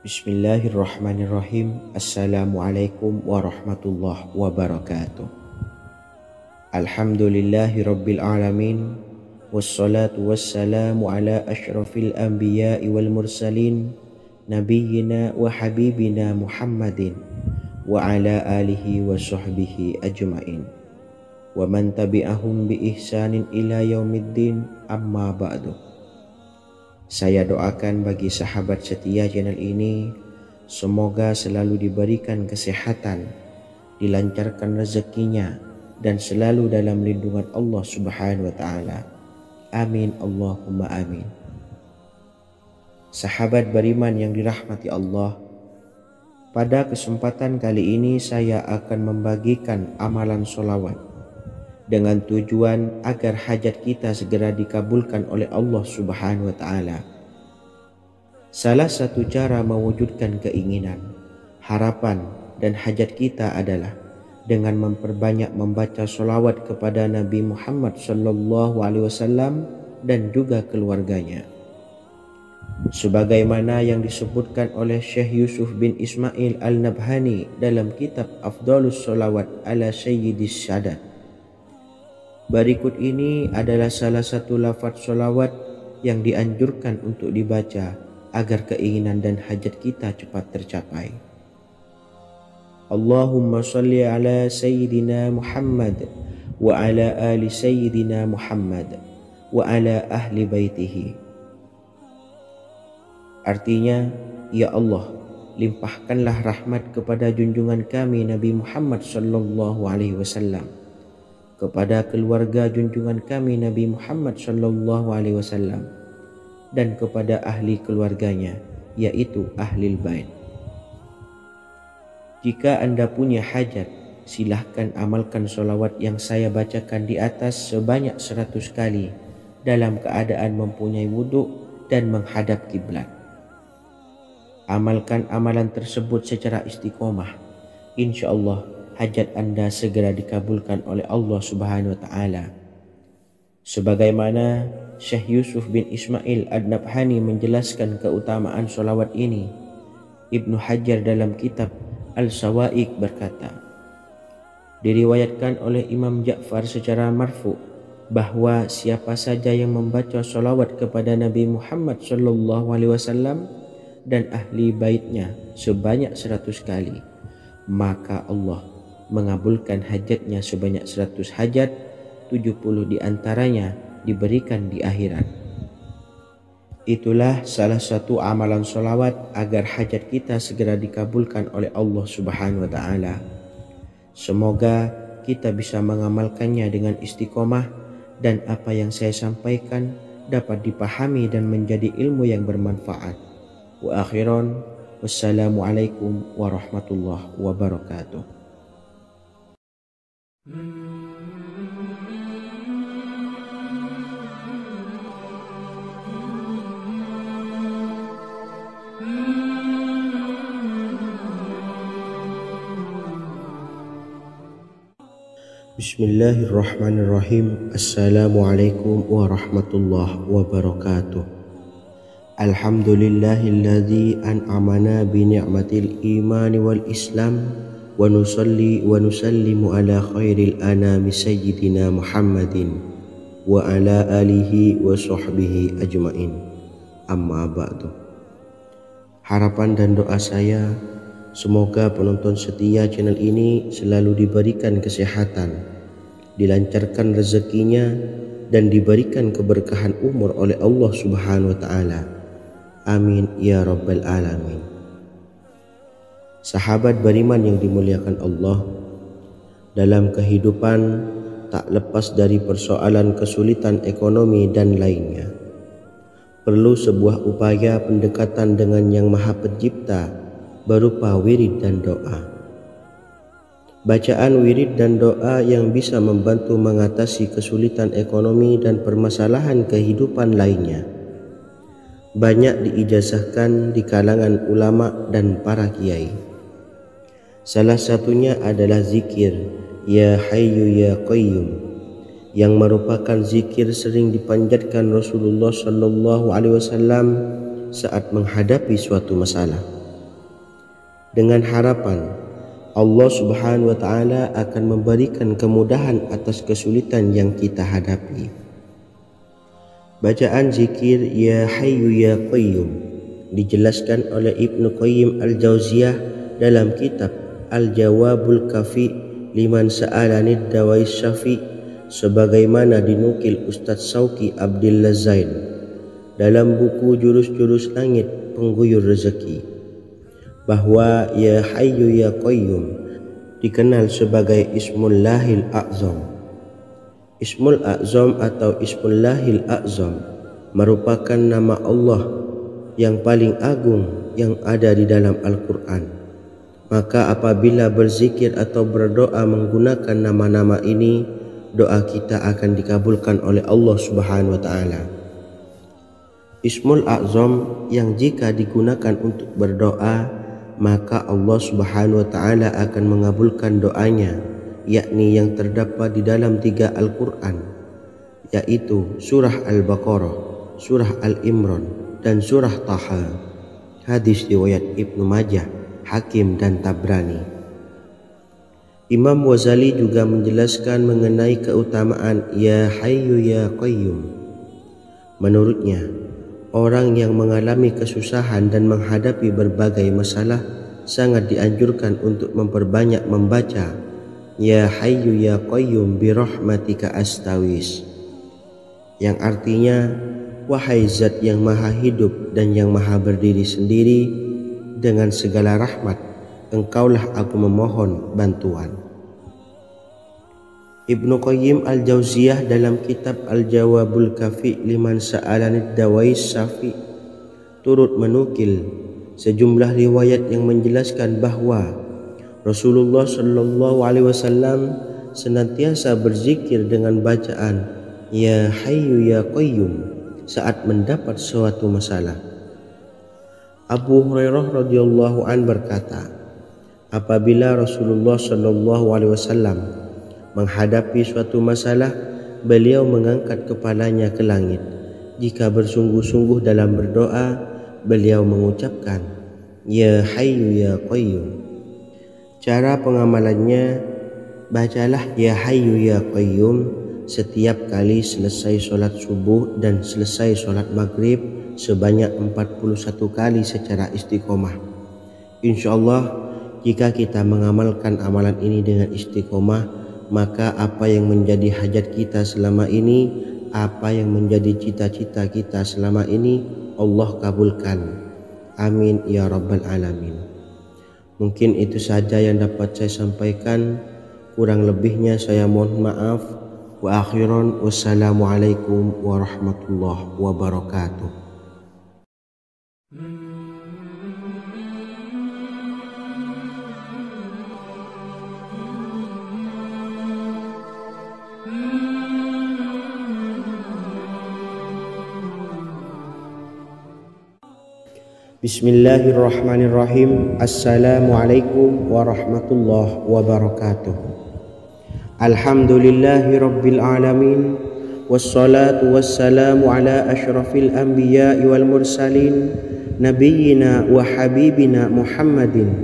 Bismillahirrahmanirrahim. Assalamualaikum warahmatullahi wabarakatuh. Alhamdulillahi rabbil alamin. Wassalatu wassalamu ala ashrafil anbiya'i wal mursalin, nabiyyina wa habibina Muhammadin wa ala alihi wa sahbihi ajma'in, wa man tabi'ahum bi ihsanin ila yaumiddin, amma ba'du. Saya doakan bagi sahabat setia channel ini, semoga selalu diberikan kesehatan, dilancarkan rezekinya, dan selalu dalam lindungan Allah Subhanahu wa Ta'ala. Amin Allahumma amin. Sahabat beriman yang dirahmati Allah, pada kesempatan kali ini saya akan membagikan amalan sholawat dengan tujuan agar hajat kita segera dikabulkan oleh Allah Subhanahu wa Ta'ala. Salah satu cara mewujudkan keinginan, harapan, dan hajat kita adalah dengan memperbanyak membaca sholawat kepada Nabi Muhammad SAW dan juga keluarganya. Sebagaimana yang disebutkan oleh Syekh Yusuf bin Ismail Al-Nabhani dalam kitab Afdhalus Sholawat ala Sayyidis Sadat. Berikut ini adalah salah satu lafaz sholawat yang dianjurkan untuk dibaca agar keinginan dan hajat kita cepat tercapai. Allahumma sholli ala Sayyidina Muhammad wa ala ali Sayyidina Muhammad wa ala ahli baitihi. Artinya, ya Allah, limpahkanlah rahmat kepada junjungan kami Nabi Muhammad SAW, kepada keluarga junjungan kami Nabi Muhammad SAW, dan kepada ahli keluarganya, yaitu ahlil bait. Jika Anda punya hajat, silahkan amalkan sholawat yang saya bacakan di atas sebanyak 100 kali dalam keadaan mempunyai wudhu dan menghadap kiblat. Amalkan amalan tersebut secara istiqomah. Insya Allah hajat Anda segera dikabulkan oleh Allah Subhanahu wa Ta'ala. Sebagaimana Syekh Yusuf bin Ismail Ad-Nabhani menjelaskan keutamaan sholawat ini, Ibnu Hajar dalam kitab Al-Sawa'iq berkata, diriwayatkan oleh Imam Ja'far secara marfu bahwa siapa saja yang membaca sholawat kepada Nabi Muhammad SAW dan ahli baitnya sebanyak 100 kali, maka Allah mengabulkan hajatnya sebanyak 100 hajat, 70 diantaranya diberikan di akhirat. Itulah salah satu amalan sholawat agar hajat kita segera dikabulkan oleh Allah Subhanahu wa Ta'ala. Semoga kita bisa mengamalkannya dengan istiqomah dan apa yang saya sampaikan dapat dipahami dan menjadi ilmu yang bermanfaat. Wa akhiran, wassalamualaikum warahmatullahi wabarakatuh. Bismillahirrahmanirrahim. Assalamualaikum warahmatullahi wabarakatuh. Alhamdulillahilladzi an'amana bi ni'matil imani wal islam, wa nusalli wa nusallimu ala khairil anami sayyidina Muhammadin wa ala alihi wa sahbihi ajma'in, amma ba'du. Harapan dan doa saya, semoga penonton setia channel ini selalu diberikan kesehatan, dilancarkan rezekinya, dan diberikan keberkahan umur oleh Allah Subhanahu wa Ta'ala. Amin ya rabbal alamin. Sahabat beriman yang dimuliakan Allah, dalam kehidupan tak lepas dari persoalan kesulitan ekonomi dan lainnya. Perlu sebuah upaya pendekatan dengan Yang Maha Pencipta berupa wirid dan doa. Bacaan wirid dan doa yang bisa membantu mengatasi kesulitan ekonomi dan permasalahan kehidupan lainnya banyak diijazahkan di kalangan ulama dan para kiai. Salah satunya adalah zikir Ya Hayyu Ya Qayyum, yang merupakan zikir sering dipanjatkan Rasulullah SAW saat menghadapi suatu masalah. dengan harapan Allah Subhanahu wa taala akan memberikan kemudahan atas kesulitan yang kita hadapi. Bacaan zikir Ya Hayyu Ya Qayyum dijelaskan oleh Ibnu Qayyim Al-Jauziyah dalam kitab Al-Jawabul Kafi liman sa'alanid dawais syafi, sebagaimana dinukil Ustadz Sauki Abdillah Zain dalam buku Jurus-Jurus Langit Pengguyur Rezeki, bahwa Ya Hayyu Ya Qayyum dikenal sebagai Ismullahil A'zam. Ismul A'zam atau Ismullahil A'zam merupakan nama Allah yang paling agung yang ada di dalam Al-Quran. Maka apabila berzikir atau berdoa menggunakan nama-nama ini, doa kita akan dikabulkan oleh Allah Subhanahu wa taala. Ismul A'zam yang jika digunakan untuk berdoa, maka Allah Subhanahu wa taala akan mengabulkan doanya, yakni yang terdapat di dalam 3 Al-Quran, yaitu surah Al-Baqarah, surah Al-Imran, dan surah Taha. Hadis riwayat Ibnu Majah, Hakim, dan Tabrani. Imam Ghazali juga menjelaskan mengenai keutamaan Ya Hayyu Ya Qayyum. Menurutnya, orang yang mengalami kesusahan dan menghadapi berbagai masalah sangat dianjurkan untuk memperbanyak membaca Ya Hayyu Ya Qayyum bi rahmatika astawis, yang artinya wahai zat yang maha hidup dan yang maha berdiri sendiri, dengan segala rahmat engkaulah aku memohon bantuan. Ibnu Qayyim Al-Jauziyah dalam kitab Al-Jawabul Kafi liman sa'alanid dawais syafi turut menukil sejumlah riwayat yang menjelaskan bahwa Rasulullah Shallallahu Alaihi Wasallam senantiasa berzikir dengan bacaan Ya Hayyu Ya Qayyum saat mendapat suatu masalah. Abu Hurairah radhiyallahu an berkata, apabila Rasulullah Shallallahu Alaihi Wasallam menghadapi suatu masalah, beliau mengangkat kepalanya ke langit. Jika bersungguh-sungguh dalam berdoa, beliau mengucapkan Ya Hayyu Ya Qayyum. Cara pengamalannya, bacalah Ya Hayyu Ya Qayyum setiap kali selesai sholat subuh dan selesai sholat maghrib sebanyak 41 kali secara istiqomah. Insyaallah, jika kita mengamalkan amalan ini dengan istiqomah, maka apa yang menjadi hajat kita selama ini, apa yang menjadi cita-cita kita selama ini, Allah kabulkan. Amin ya rabbal alamin. Mungkin itu saja yang dapat saya sampaikan. Kurang lebihnya saya mohon maaf. Wa akhiran, wassalamualaikum warahmatullahi wabarakatuh. Bismillahirrahmanirrahim. Assalamualaikum warahmatullahi wabarakatuh. Alhamdulillahi rabbil alamin, wassalatu wassalamu ala ashrafil anbiya'i wal mursalin, nabiyyina wa habibina Muhammadin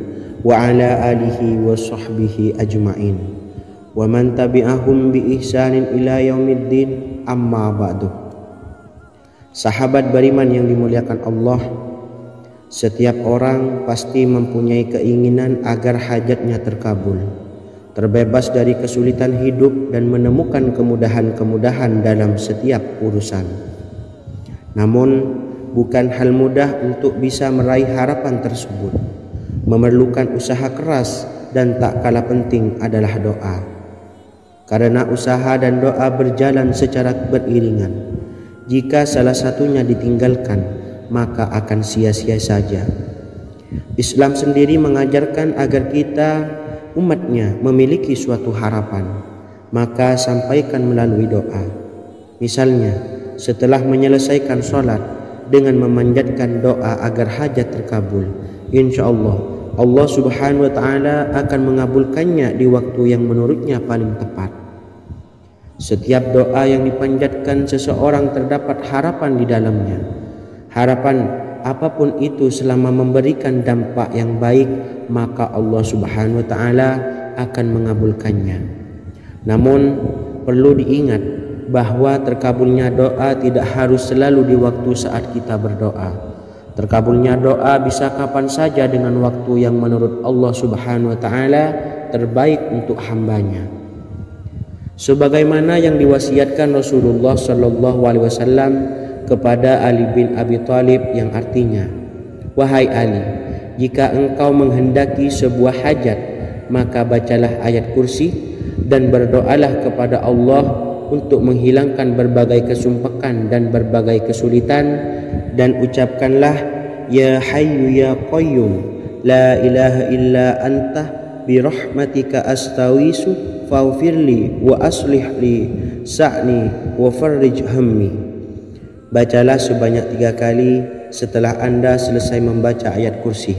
wa ala alihi wa sahbihi ajma'in, wa man tabi'ahum bi ihsanin ila yaumiddin, amma ba'du. Sahabat beriman yang dimuliakan Allah, setiap orang pasti mempunyai keinginan agar hajatnya terkabul, terbebas dari kesulitan hidup dan menemukan kemudahan-kemudahan dalam setiap urusan. Namun, bukan hal mudah untuk bisa meraih harapan tersebut. Memerlukan usaha keras dan tak kalah penting adalah doa. Karena usaha dan doa berjalan secara beriringan. Jika salah satunya ditinggalkan, maka akan sia-sia saja. Islam sendiri mengajarkan agar kita umatnya memiliki suatu harapan, maka sampaikan melalui doa. Misalnya, setelah menyelesaikan sholat dengan memanjatkan doa agar hajat terkabul, insya Allah Subhanahu wa taala akan mengabulkannya di waktu yang menurutnya paling tepat. Setiap doa yang dipanjatkan seseorang terdapat harapan di dalamnya. Harapan apapun itu selama memberikan dampak yang baik, maka Allah Subhanahu wa taala akan mengabulkannya. Namun perlu diingat bahwa terkabulnya doa tidak harus selalu di waktu saat kita berdoa. Terkabulnya doa bisa kapan saja dengan waktu yang menurut Allah Subhanahu wa taala terbaik untuk hambanya. Sebagaimana yang diwasiatkan Rasulullah sallallahu alaihi wasallam kepada Ali bin Abi Thalib, yang artinya, "Wahai Ali, jika engkau menghendaki sebuah hajat, maka bacalah ayat kursi dan berdoalah kepada Allah untuk menghilangkan berbagai kesumpakan dan berbagai kesulitan, dan ucapkanlah, Ya Hayyu Ya Qayyum, La ilaha illa anta birahmatika astawisu faghfirli wa aslih li sa'ni wa farrij hammi." Bacalah sebanyak 3 kali setelah Anda selesai membaca ayat kursi.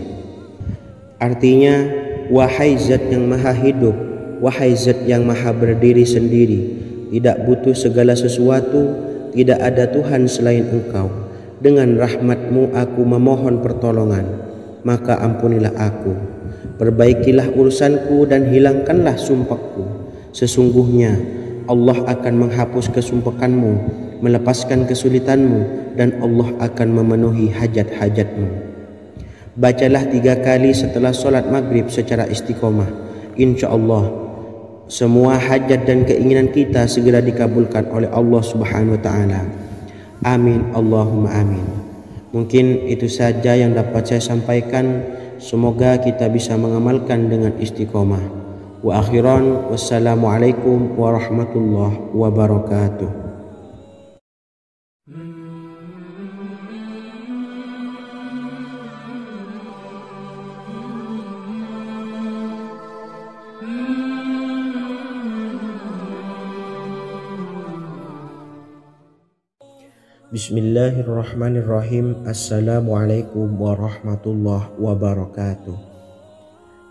Artinya, wahai zat yang maha hidup, wahai zat yang maha berdiri sendiri, tidak butuh segala sesuatu, tidak ada Tuhan selain Engkau. Dengan rahmat-Mu aku memohon pertolongan, maka ampunilah aku. Perbaikilah urusanku dan hilangkanlah sumpahku. Sesungguhnya Allah akan menghapus kesumpahanmu, melepaskan kesulitanmu, dan Allah akan memenuhi hajat-hajatmu. Bacalah 3 kali setelah solat maghrib secara istiqomah. Insya Allah semua hajat dan keinginan kita segera dikabulkan oleh Allah Subhanahu wa taala. Amin Allahumma amin. Mungkin itu saja yang dapat saya sampaikan. Semoga kita bisa mengamalkan dengan istiqomah. Wa akhiran, wassalamualaikum warahmatullahi wabarakatuh. Bismillahirrahmanirrahim. Assalamualaikum warahmatullahi wabarakatuh.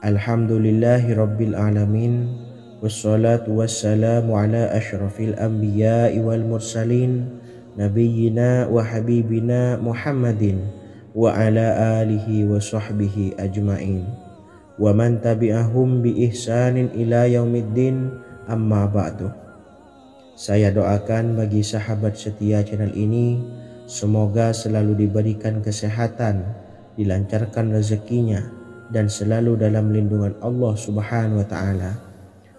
Alhamdulillahi rabbil alamin, wassalatu wassalamu ala ashrafil anbiya'i wal mursalin, nabiyyina wa habibina Muhammadin wa ala alihi wa sahbihi ajma'in, wa man tabi'ahum bi ihsanin ila yaumiddin, amma ba'du. Saya doakan bagi sahabat setia channel ini, semoga selalu diberikan kesehatan, dilancarkan rezekinya, dan selalu dalam lindungan Allah Subhanahu wa taala.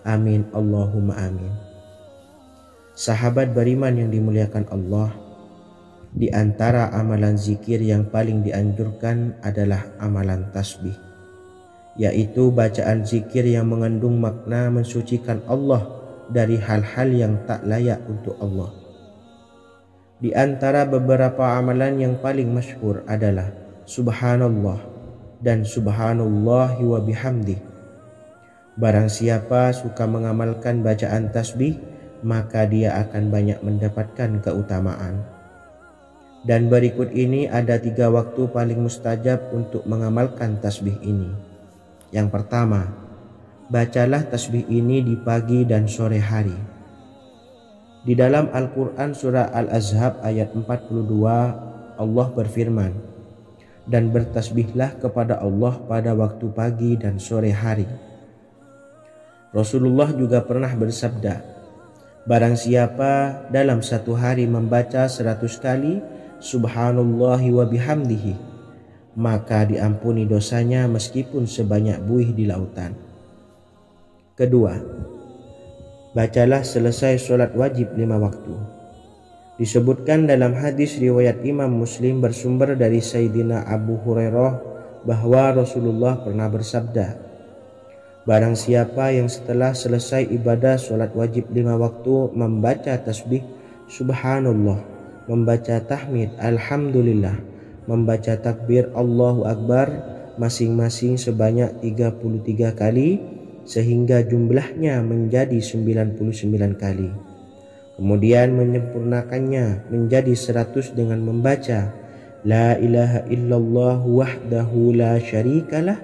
Amin Allahumma amin. Sahabat beriman yang dimuliakan Allah, di antara amalan zikir yang paling dianjurkan adalah amalan tasbih, yaitu bacaan zikir yang mengandung makna mensucikan Allah dari hal-hal yang tak layak untuk Allah. Di antara beberapa amalan yang paling masyhur adalah Subhanallah dan Subhanallahi wa bihamdih. Barang siapa suka mengamalkan bacaan tasbih, maka dia akan banyak mendapatkan keutamaan. Dan berikut ini ada 3 waktu paling mustajab untuk mengamalkan tasbih ini. Yang pertama, bacalah tasbih ini di pagi dan sore hari. Di dalam Al-Quran surah Al-Ahzab ayat 42, Allah berfirman, "Dan bertasbihlah kepada Allah pada waktu pagi dan sore hari." Rasulullah juga pernah bersabda, barang siapa dalam satu hari membaca 100 kali Subhanallahi wa bihamdihi, maka diampuni dosanya meskipun sebanyak buih di lautan. Kedua, bacalah selesai sholat wajib 5 waktu. Disebutkan dalam hadis riwayat Imam Muslim bersumber dari Sayyidina Abu Hurairah bahwa Rasulullah pernah bersabda, barang siapa yang setelah selesai ibadah sholat wajib 5 waktu membaca tasbih Subhanallah, membaca tahmid Alhamdulillah, membaca takbir Allahu Akbar masing-masing sebanyak 33 kali, sehingga jumlahnya menjadi 99 kali. Kemudian menyempurnakannya menjadi 100 dengan membaca La ilaha illallah wahdahu la syarikalah,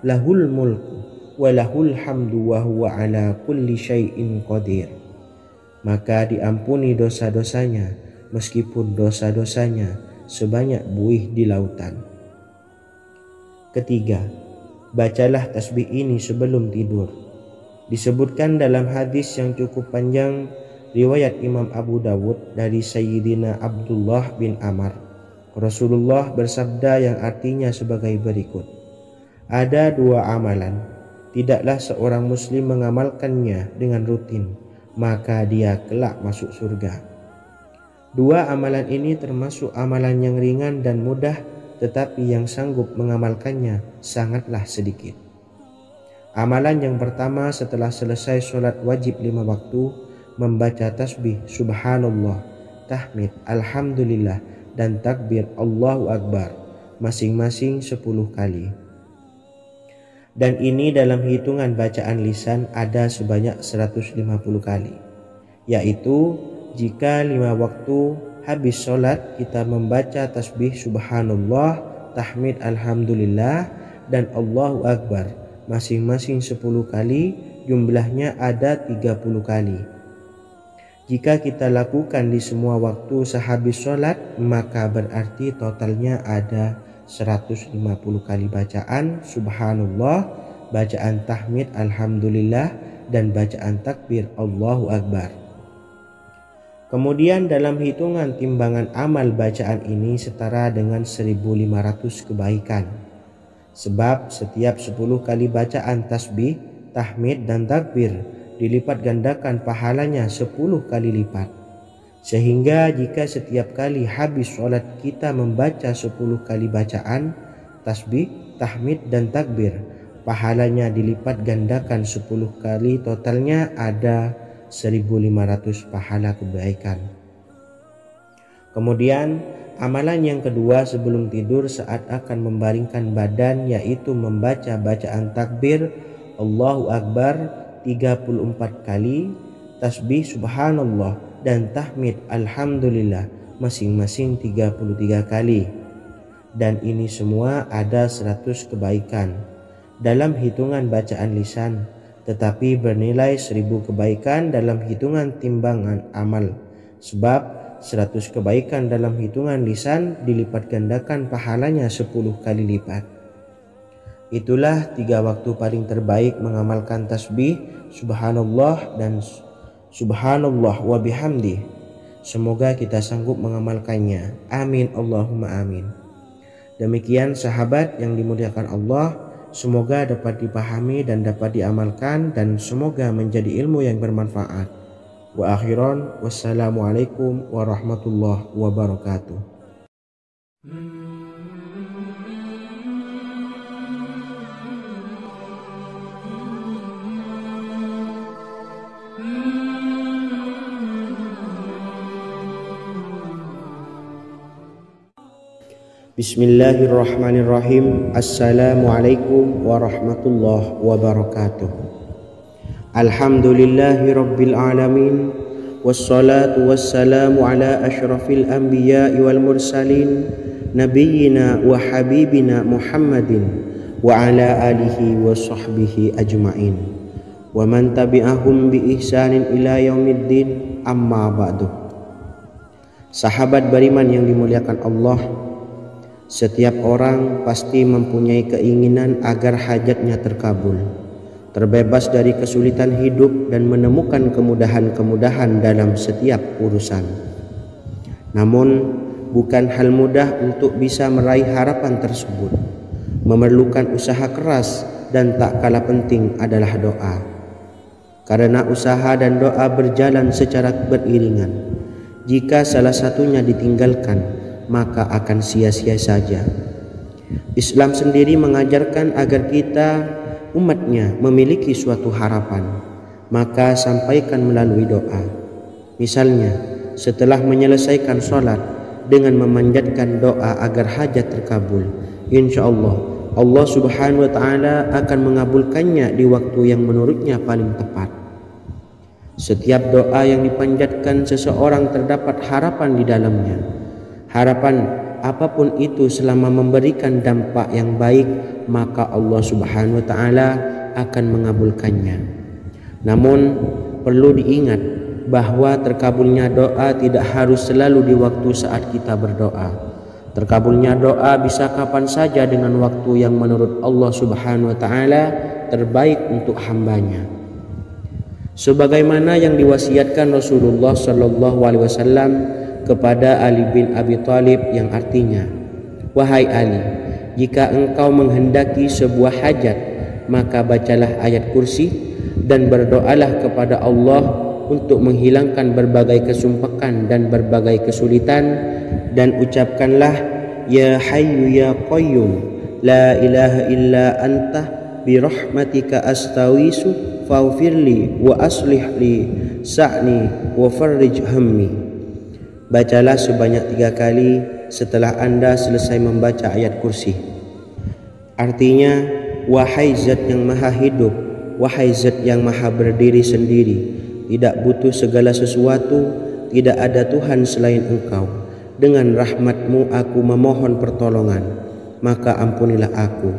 lahul mulku wa lahul hamdu wa huwa ala kulli syai'in qadir. Maka diampuni dosa-dosanya meskipun dosa-dosanya sebanyak buih di lautan. Ketiga, bacalah tasbih ini sebelum tidur. Disebutkan dalam hadis yang cukup panjang riwayat Imam Abu Dawud dari Sayyidina Abdullah bin Amr, Rasulullah bersabda yang artinya sebagai berikut: ada dua amalan, tidaklah seorang muslim mengamalkannya dengan rutin, maka dia kelak masuk surga. Dua amalan ini termasuk amalan yang ringan dan mudah, tetapi yang sanggup mengamalkannya sangatlah sedikit. Amalan yang pertama setelah selesai sholat wajib 5 waktu, membaca tasbih subhanallah, tahmid, alhamdulillah, dan takbir Allahu Akbar masing-masing 10 kali. Dan ini dalam hitungan bacaan lisan ada sebanyak 150 kali, yaitu jika 5 waktu habis sholat kita membaca tasbih subhanallah, tahmid, alhamdulillah, dan Allahu Akbar masing-masing 10 kali, jumlahnya ada 30 kali. Jika kita lakukan di semua waktu sehabis sholat, maka berarti totalnya ada 150 kali bacaan subhanallah, bacaan tahmid alhamdulillah, dan bacaan takbir Allahu Akbar. Kemudian dalam hitungan timbangan amal bacaan ini setara dengan 1500 kebaikan. Sebab setiap 10 kali bacaan tasbih, tahmid, dan takbir dilipat gandakan pahalanya 10 kali lipat. Sehingga jika setiap kali habis sholat kita membaca 10 kali bacaan tasbih, tahmid, dan takbir, pahalanya dilipat gandakan 10 kali, totalnya ada 1500 pahala kebaikan. Kemudian amalan yang kedua sebelum tidur saat akan membaringkan badan, yaitu membaca bacaan takbir Allahu Akbar 34 kali, tasbih subhanallah, dan tahmid alhamdulillah masing-masing 33 kali. Dan ini semua ada 100 kebaikan dalam hitungan bacaan lisan, tetapi bernilai 1000 kebaikan dalam hitungan timbangan amal. Sebab 100 kebaikan dalam hitungan lisan dilipat gandakan pahalanya 10 kali lipat. Itulah 3 waktu paling terbaik mengamalkan tasbih subhanallah dan subhanallah wa bihamdi. Semoga kita sanggup mengamalkannya. Amin Allahumma amin. Demikian sahabat yang dimuliakan Allah, semoga dapat dipahami dan dapat diamalkan, dan semoga menjadi ilmu yang bermanfaat. Wa akhiran, wassalamualaikum warahmatullahi wabarakatuh. Bismillahirrahmanirrahim. Assalamualaikum warahmatullahi wabarakatuh. Alhamdulillahi rabbil alamin, wassalatu wassalamu ala ashrafil anbiya'i wal mursalin, nabiyyina wa habibina Muhammadin wa ala alihi wa sahbihi ajma'in, wa man tabi'ahum bi ihsanin ila yaumiddin, amma ba'du. Sahabat beriman yang dimuliakan Allah, setiap orang pasti mempunyai keinginan agar hajatnya terkabul, terbebas dari kesulitan hidup, dan menemukan kemudahan-kemudahan dalam setiap urusan. Namun, bukan hal mudah untuk bisa meraih harapan tersebut. Memerlukan usaha keras, dan tak kalah penting adalah doa. Karena usaha dan doa berjalan secara beriringan. Jika salah satunya ditinggalkan, maka akan sia-sia saja. Islam sendiri mengajarkan agar kita umatnya memiliki suatu harapan, maka sampaikan melalui doa. Misalnya, setelah menyelesaikan sholat dengan memanjatkan doa agar hajat terkabul, insya Allah Allah subhanahu wa ta'ala akan mengabulkannya di waktu yang menurutnya paling tepat. Setiap doa yang dipanjatkan seseorang terdapat harapan di dalamnya. Harapan apapun itu selama memberikan dampak yang baik, maka Allah subhanahu wa ta'ala akan mengabulkannya. Namun perlu diingat bahwa terkabulnya doa tidak harus selalu di waktu saat kita berdoa. Terkabulnya doa bisa kapan saja dengan waktu yang menurut Allah Subhanahu wa taala terbaik untuk hambanya. Sebagaimana yang diwasiatkan Rasulullah sallallahu alaihi wasallam kepada Ali bin Abi Thalib yang artinya, "Wahai Ali, jika engkau menghendaki sebuah hajat, maka bacalah ayat kursi dan berdoalah kepada Allah untuk menghilangkan berbagai kesumpakan dan berbagai kesulitan, dan ucapkanlah, Ya Hayyu Ya Qayyum, La ilaha illa anta birahmatika astawisu faghfirli wa aslih li sa'ni wa farrij hammi." Bacalah sebanyak 3 kali setelah Anda selesai membaca ayat kursi. Artinya, wahai zat yang maha hidup, wahai zat yang maha berdiri sendiri, tidak butuh segala sesuatu, tidak ada Tuhan selain Engkau. Dengan rahmat-Mu aku memohon pertolongan, maka ampunilah aku.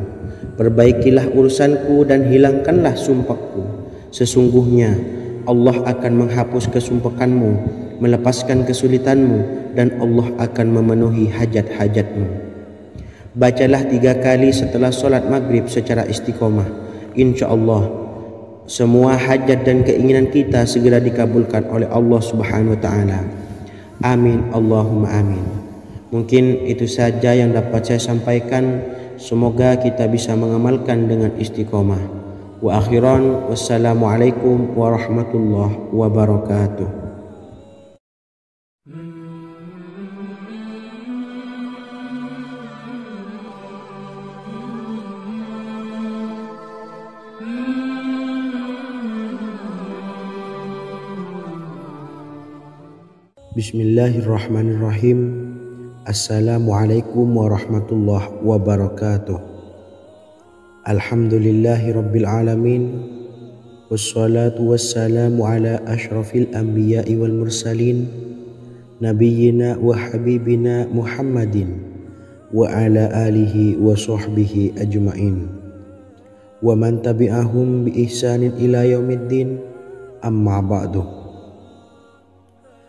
Perbaikilah urusanku dan hilangkanlah sumpahku. Sesungguhnya Allah akan menghapus kesumpakanmu, melepaskan kesulitanmu, dan Allah akan memenuhi hajat-hajatmu. Bacalah 3 kali setelah solat maghrib secara istiqomah. Insya Allah semua hajat dan keinginan kita segera dikabulkan oleh Allah Subhanahu wa taala. Amin Allahumma amin. Mungkin itu saja yang dapat saya sampaikan. Semoga kita bisa mengamalkan dengan istiqomah. Wa akhiran, wassalamualaikum warahmatullahi wabarakatuh. Bismillahirrahmanirrahim. Assalamualaikum warahmatullahi wabarakatuh. Alhamdulillahi rabbil alamin. Wassalatu wassalamu ala ashrafil anbiya'i wal mursalin, nabiyyina wa habibina Muhammadin wa ala alihi wa sahbihi ajma'in wa man tabi'ahum bi ihsanin ila yaumiddin, amma ba'du.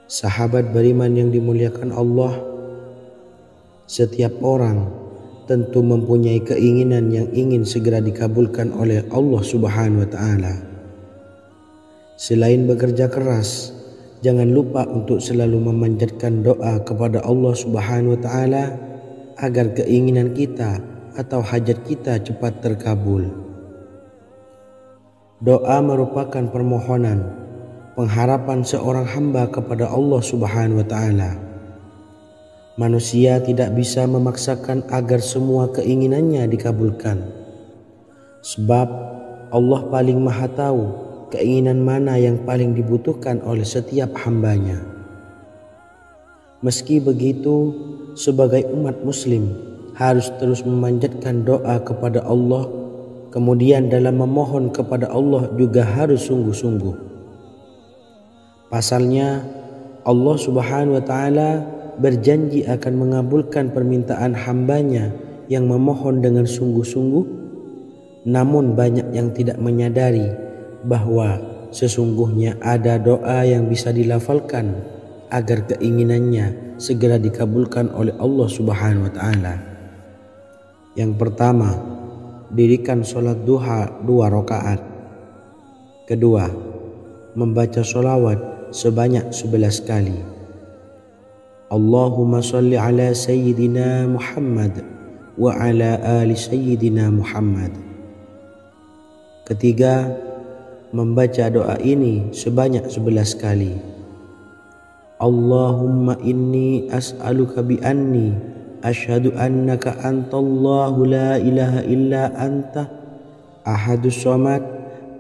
Sahabat beriman yang dimuliakan Allah, setiap orang tentu mempunyai keinginan yang ingin segera dikabulkan oleh Allah Subhanahu wa taala. Selain bekerja keras, jangan lupa untuk selalu memanjatkan doa kepada Allah Subhanahu wa taala agar keinginan kita atau hajat kita cepat terkabul. Doa merupakan permohonan, pengharapan seorang hamba kepada Allah Subhanahu wa taala. Manusia tidak bisa memaksakan agar semua keinginannya dikabulkan, sebab Allah paling maha tahu keinginan mana yang paling dibutuhkan oleh setiap hambanya. Meski begitu, sebagai umat muslim harus terus memanjatkan doa kepada Allah, kemudian dalam memohon kepada Allah juga harus sungguh-sungguh. Pasalnya, Allah Subhanahu wa taala berjanji akan mengabulkan permintaan hambanya yang memohon dengan sungguh-sungguh. Namun banyak yang tidak menyadari bahwa sesungguhnya ada doa yang bisa dilafalkan agar keinginannya segera dikabulkan oleh Allah Subhanahu wa taala. Yang pertama, dirikan sholat duha 2 rakaat. Kedua, membaca sholawat sebanyak 11 kali. Allahumma salli ala sayyidina Muhammad wa ala ali sayyidina Muhammad. Ketiga, membaca doa ini sebanyak 11 kali. Allahumma inni as'aluka bi anni asyhadu annaka antallahu la ilaha illa anta ahadus samad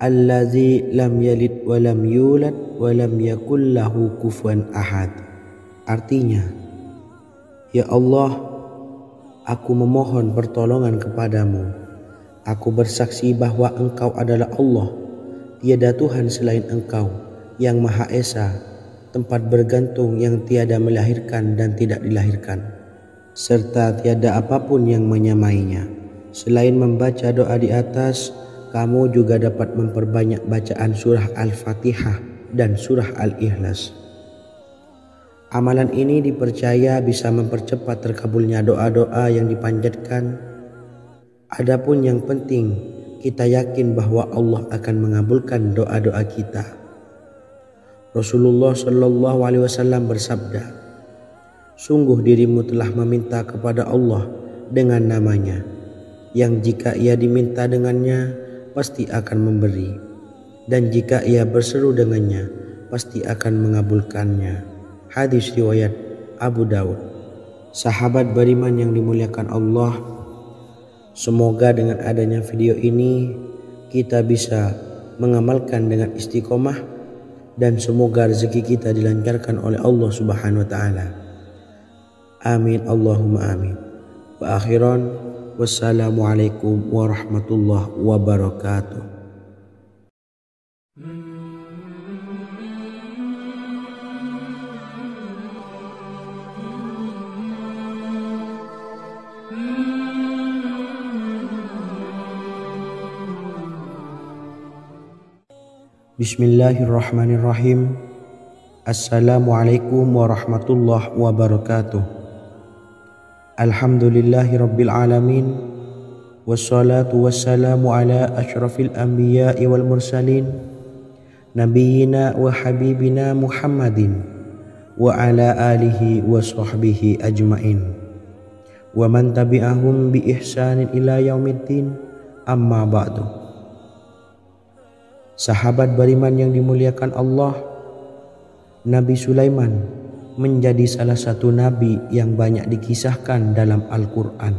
allazi lam yalid wa lam yulad wa lam yakul lahu kufuwan ahad. Artinya, ya Allah, aku memohon pertolongan kepadamu. Aku bersaksi bahwa Engkau adalah Allah, tiada Tuhan selain Engkau, yang Maha Esa, tempat bergantung yang tiada melahirkan dan tidak dilahirkan, serta tiada apapun yang menyamainya. Selain membaca doa di atas, kamu juga dapat memperbanyak bacaan surah Al-Fatihah dan surah Al-Ikhlas. Amalan ini dipercaya bisa mempercepat terkabulnya doa-doa yang dipanjatkan. Adapun yang penting, kita yakin bahwa Allah akan mengabulkan doa-doa kita. Rasulullah Shallallahu Alaihi Wasallam bersabda, "Sungguh dirimu telah meminta kepada Allah dengan namanya, yang jika ia diminta dengannya, pasti akan memberi. Dan jika ia berseru dengannya, pasti akan mengabulkannya." Hadis riwayat Abu Daud. Sahabat beriman yang dimuliakan Allah, semoga dengan adanya video ini kita bisa mengamalkan dengan istiqomah dan semoga rezeki kita dilancarkan oleh Allah Subhanahu wa taala. Amin Allahumma amin. Wa akhiran, wassalamualaikum warahmatullahi wabarakatuh. Bismillahirrahmanirrahim. Assalamualaikum warahmatullahi wabarakatuh. Alhamdulillahi rabbil alamin. Wassalatu wassalamu ala ashrafil anbiya'i wal mursalin, nabiyyina wa habibina Muhammadin wa ala alihi wa sahbihi ajmain, wa man tabi'ahum bi ihsanin ila yaumiddin, amma ba'du. Sahabat beriman yang dimuliakan Allah, Nabi Sulaiman menjadi salah satu nabi yang banyak dikisahkan dalam Al-Quran.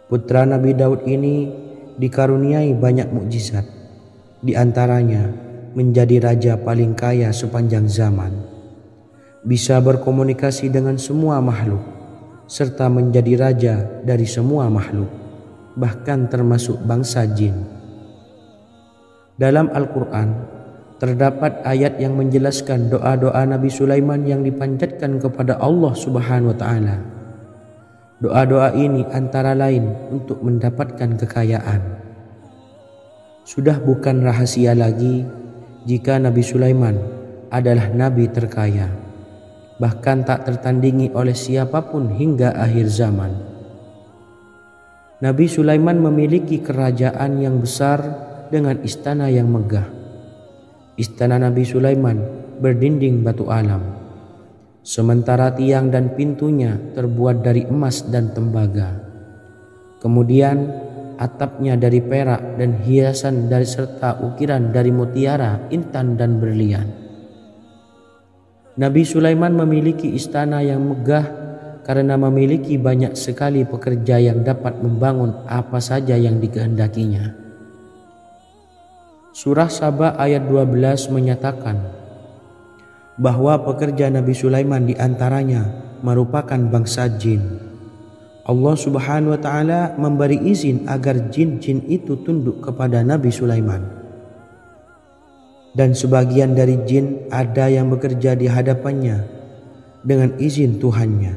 Putra Nabi Daud ini dikaruniai banyak mukjizat, di antaranya menjadi raja paling kaya sepanjang zaman, bisa berkomunikasi dengan semua makhluk, serta menjadi raja dari semua makhluk, bahkan termasuk bangsa jin. Dalam Al-Quran terdapat ayat yang menjelaskan doa-doa Nabi Sulaiman yang dipanjatkan kepada Allah Subhanahu wa taala. Doa-doa ini antara lain untuk mendapatkan kekayaan. Sudah bukan rahasia lagi jika Nabi Sulaiman adalah nabi terkaya, bahkan tak tertandingi oleh siapapun hingga akhir zaman. Nabi Sulaiman memiliki kerajaan yang besar dengan istana yang megah. Istana Nabi Sulaiman berdinding batu alam, sementara tiang dan pintunya terbuat dari emas dan tembaga. Kemudian atapnya dari perak dan hiasan dari serta ukiran dari mutiara, intan dan berlian. Nabi Sulaiman memiliki istana yang megah karena memiliki banyak sekali pekerja yang dapat membangun apa saja yang dikehendakinya. Surah Saba ayat 12 menyatakan bahwa pekerja Nabi Sulaiman diantaranya merupakan bangsa jin. Allah Subhanahu wa taala memberi izin agar jin-jin itu tunduk kepada Nabi Sulaiman. Dan sebagian dari jin ada yang bekerja di hadapannya dengan izin Tuhannya.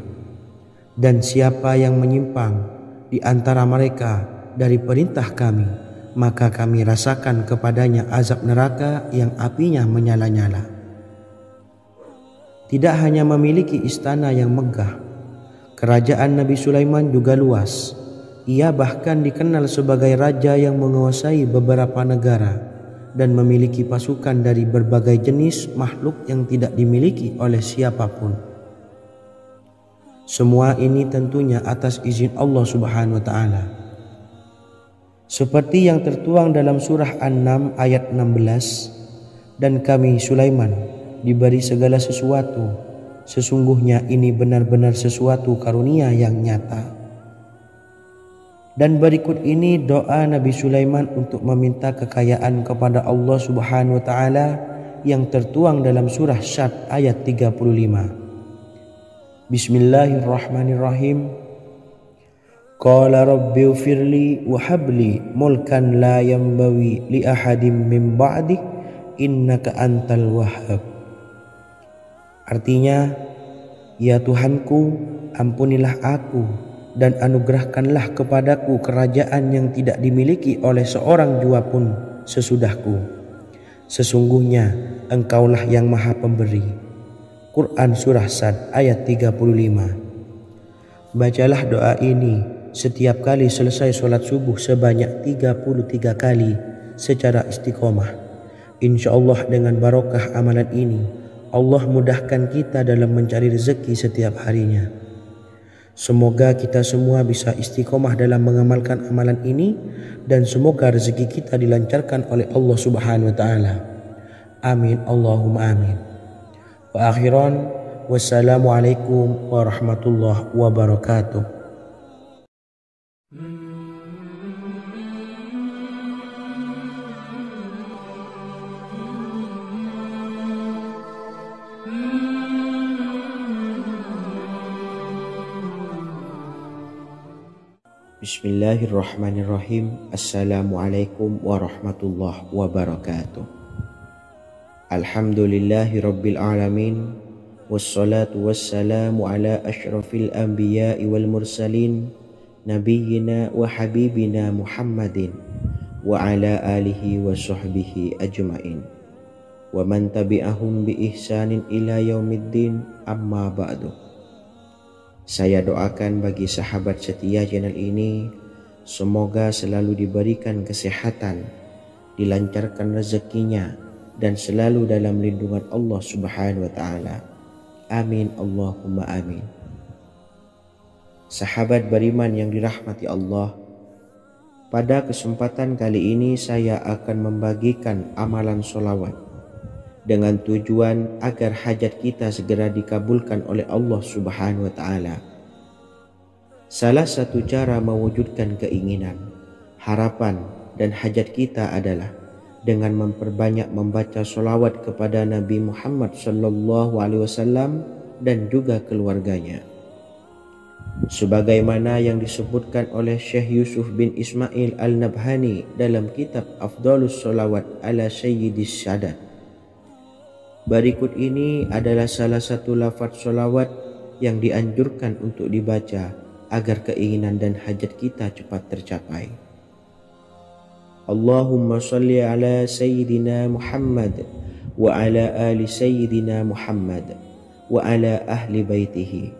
Dan siapa yang menyimpang di antara mereka dari perintah kami, maka kami rasakan kepadanya azab neraka yang apinya menyala-nyala. Tidak hanya memiliki istana yang megah, kerajaan Nabi Sulaiman juga luas. Ia bahkan dikenal sebagai raja yang menguasai beberapa negara dan memiliki pasukan dari berbagai jenis makhluk yang tidak dimiliki oleh siapapun. Semua ini tentunya atas izin Allah Subhanahu wa taala. Seperti yang tertuang dalam surah An-Naml ayat 16, dan kami Sulaiman diberi segala sesuatu, sesungguhnya ini benar-benar sesuatu karunia yang nyata. Dan berikut ini doa Nabi Sulaiman untuk meminta kekayaan kepada Allah Subhanahu wa taala yang tertuang dalam surah Syad ayat 35. Bismillahirrahmanirrahim. Qala rabbi ufirli wa habli mulkan la yambawi li ahadim min ba'di innaka antal wahhab. Artinya, ya Tuhanku, ampunilah aku dan anugerahkanlah kepadaku kerajaan yang tidak dimiliki oleh seorang jua pun sesudahku. Sesungguhnya Engkaulah yang Maha Pemberi. Quran Surah Sad ayat 35. Bacalah doa ini setiap kali selesai sholat subuh sebanyak 33 kali secara istiqomah. Insya Allah dengan barokah amalan ini, Allah mudahkan kita dalam mencari rezeki setiap harinya. Semoga kita semua bisa istiqomah dalam mengamalkan amalan ini dan semoga rezeki kita dilancarkan oleh Allah Subhanahu wa taala. Amin Allahumma amin. Wa akhiran wassalamualaikum warahmatullahi wabarakatuh. Bismillahirrahmanirrahim. Assalamualaikum warahmatullahi wabarakatuh. Alhamdulillahi rabbil alamin. Wassalatu wassalamu ala ashrafil anbiya'i wal mursalin, nabiyyina wa habibina Muhammadin wa ala alihi wa sahbihi ajma'in wa man tabi'ahum bi ihsanin ila yaumiddin, amma ba'du. Saya doakan bagi sahabat setia channel ini, semoga selalu diberikan kesehatan, dilancarkan rezekinya, dan selalu dalam lindungan Allah Subhanahu wa ta'ala. Amin Allahumma amin. Sahabat beriman yang dirahmati Allah, pada kesempatan kali ini saya akan membagikan amalan sholawat dengan tujuan agar hajat kita segera dikabulkan oleh Allah Subhanahu wa ta'ala. Salah satu cara mewujudkan keinginan, harapan, dan hajat kita adalah dengan memperbanyak membaca sholawat kepada Nabi Muhammad SAW dan juga keluarganya. Sebagaimana yang disebutkan oleh Syekh Yusuf bin Ismail Al-Nabhani dalam kitab Afdhalus Sholawat ala Sayyidis Sadat. Berikut ini adalah salah satu lafaz sholawat yang dianjurkan untuk dibaca agar keinginan dan hajat kita cepat tercapai. Allahumma salli ala Sayyidina Muhammad wa ala ali Sayyidina Muhammad wa ala ahli baitihi.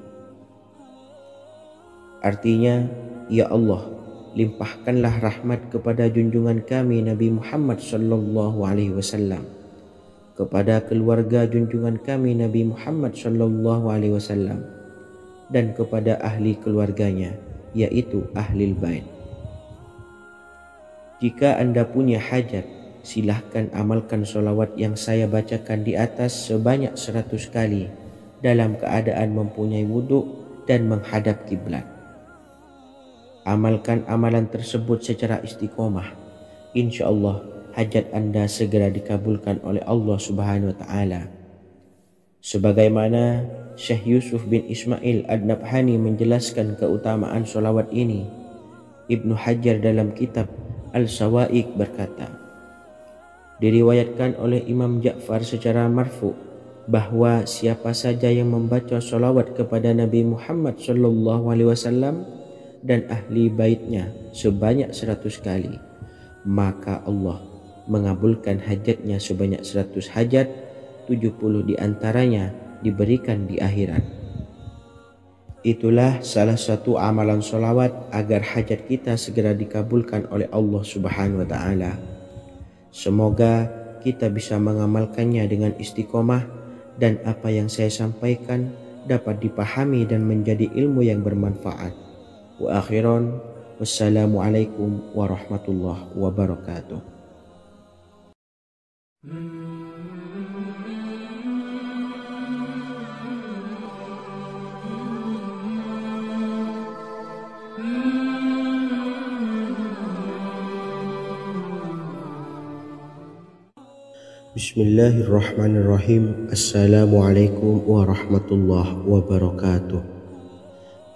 Artinya, ya Allah, limpahkanlah rahmat kepada junjungan kami Nabi Muhammad SAW, kepada keluarga junjungan kami Nabi Muhammad SAW, dan kepada ahli keluarganya, yaitu ahlil bait. Jika Anda punya hajat, silahkan amalkan sholawat yang saya bacakan di atas sebanyak 100 kali dalam keadaan mempunyai wudhu dan menghadap kiblat. Amalkan amalan tersebut secara istiqomah. Insya Allah hajat Anda segera dikabulkan oleh Allah Subhanahu wa ta'ala. Sebagaimana Syekh Yusuf bin Ismail Ad-Nabhani menjelaskan keutamaan sholawat ini, Ibnu Hajar dalam kitab Al-Sawa'iq berkata, diriwayatkan oleh Imam Ja'far secara marfu bahwa siapa saja yang membaca sholawat kepada Nabi Muhammad SAW dan ahli baitnya sebanyak 100 kali, maka Allah mengabulkan hajatnya sebanyak 100 hajat, 70 diantaranya diberikan di akhirat. Itulah salah satu amalan sholawat agar hajat kita segera dikabulkan oleh Allah Subhanahu wa ta'ala. Semoga kita bisa mengamalkannya dengan istiqomah dan apa yang saya sampaikan dapat dipahami dan menjadi ilmu yang bermanfaat. Wa akhiran wassalamualaikum warahmatullahi wabarakatuh. Bismillahirrahmanirrahim. Assalamualaikum warahmatullahi wabarakatuh.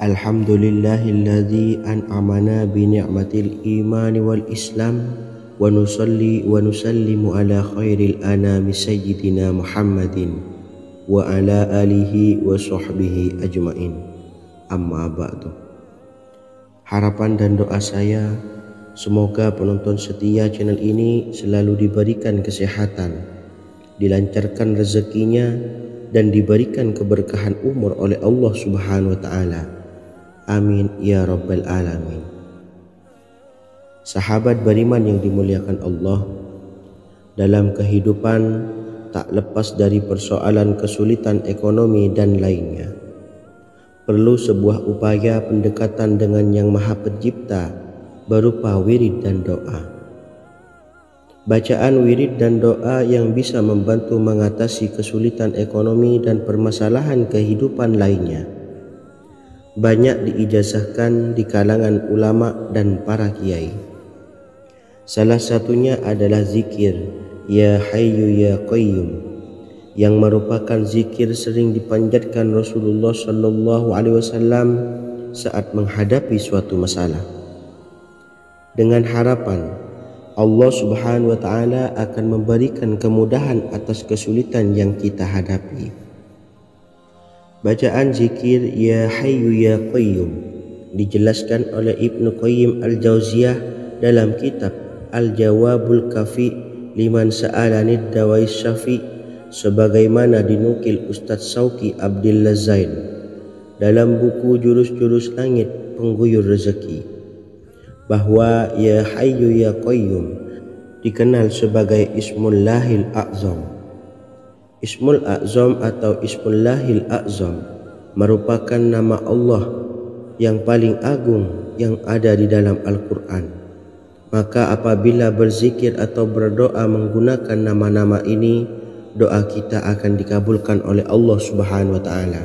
Alhamdulillahilladzi an'amana bi ni'matil imani wal islam wa nusalli wa nusallimu ala khairil anami sayyidina Muhammadin wa ala alihi wa sahbihi ajmain, amma ba'du. Harapan dan doa saya, semoga penonton setia channel ini selalu diberikan kesehatan, dilancarkan rezekinya, dan diberikan keberkahan umur oleh Allah Subhanahu wa taala. Amin ya rabbal alamin. Sahabat beriman yang dimuliakan Allah, dalam kehidupan tak lepas dari persoalan kesulitan ekonomi dan lainnya. Perlu sebuah upaya pendekatan dengan Yang Maha Pencipta berupa wirid dan doa. Bacaan wirid dan doa yang bisa membantu mengatasi kesulitan ekonomi dan permasalahan kehidupan lainnya banyak diijazahkan di kalangan ulama dan para kiai. Salah satunya adalah zikir Ya Hayyu Ya Qayyum, yang merupakan zikir sering dipanjatkan Rasulullah SAW saat menghadapi suatu masalah, dengan harapan Allah Subhanahu wa taala akan memberikan kemudahan atas kesulitan yang kita hadapi. Bacaan zikir Ya Hayyu Ya Qayyum dijelaskan oleh Ibnu Qayyim Al-Jauziyah dalam kitab Al-Jawabul Kafi liman sa'alanid dawais syafi, sebagaimana dinukil Ustadz Sauki Abdillah Zain dalam buku Jurus-Jurus Langit Pengguyur Rezeki, bahwa Ya Hayyu Ya Qayyum dikenal sebagai Ismullahil A'zam. Ismul A'zam atau Ismullahil A'zam merupakan nama Allah yang paling agung yang ada di dalam Al-Quran. Maka apabila berzikir atau berdoa menggunakan nama-nama ini, doa kita akan dikabulkan oleh Allah Subhanahu wa taala.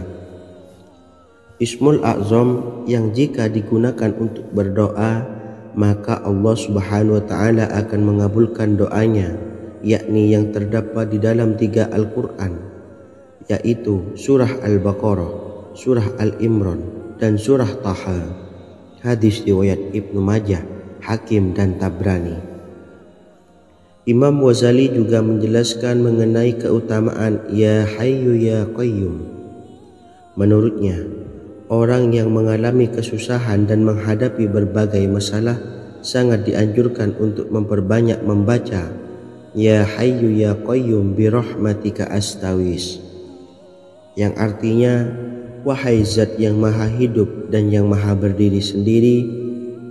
Ismul A'zam yang jika digunakan untuk berdoa, maka Allah Subhanahu wa taala akan mengabulkan doanya, yakni yang terdapat di dalam 3 Al-Qur'an, yaitu surah Al-Baqarah, surah Al-Imran, dan surah Taha. Hadis riwayat Ibnu Majah, Hakim, dan Tabrani. Imam Ghazali juga menjelaskan mengenai keutamaan Ya Hayyu Ya Qayyum. Menurutnya, orang yang mengalami kesusahan dan menghadapi berbagai masalah sangat dianjurkan untuk memperbanyak membaca Ya Hayyu Ya Qayyum bi rahmatika astawis, yang artinya, wahai Zat yang maha hidup dan yang maha berdiri sendiri,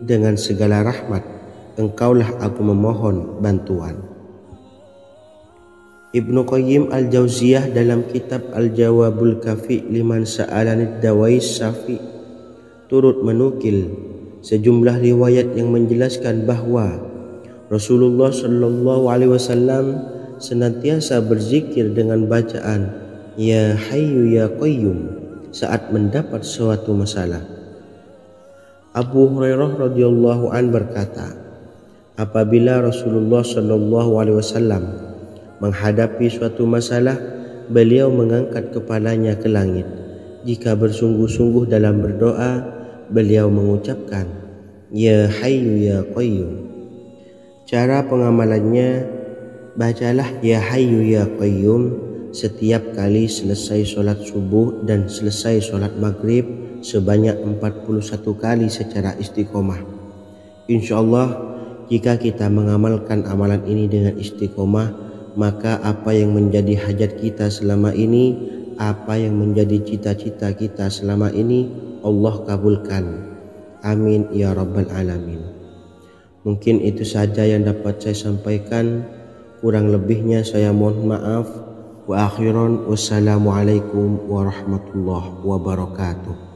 dengan segala rahmat engkaulah aku memohon bantuan. Ibnu Qayyim Al-Jauziyah dalam kitab Al-Jawabul Kafi liman sa'alanid dawais syafi turut menukil sejumlah riwayat yang menjelaskan bahwa Rasulullah SAW senantiasa berzikir dengan bacaan Ya Hayyu Ya Qayyum saat mendapat suatu masalah. Abu Hurairah radhiyallahu an berkata, apabila Rasulullah SAW menghadapi suatu masalah, beliau mengangkat kepalanya ke langit. Jika bersungguh-sungguh dalam berdoa, beliau mengucapkan Ya Hayyu Ya Qayyum. Cara pengamalannya, bacalah Ya Hayyu Ya Qayyum setiap kali selesai sholat subuh dan selesai sholat maghrib sebanyak 41 kali secara istiqomah. Insyaallah, jika kita mengamalkan amalan ini dengan istiqomah, maka apa yang menjadi hajat kita selama ini, apa yang menjadi cita-cita kita selama ini, Allah kabulkan. Amin ya rabbal alamin. Mungkin itu saja yang dapat saya sampaikan. Kurang lebihnya saya mohon maaf. Wa akhiran, wassalamualaikum warahmatullahi wabarakatuh.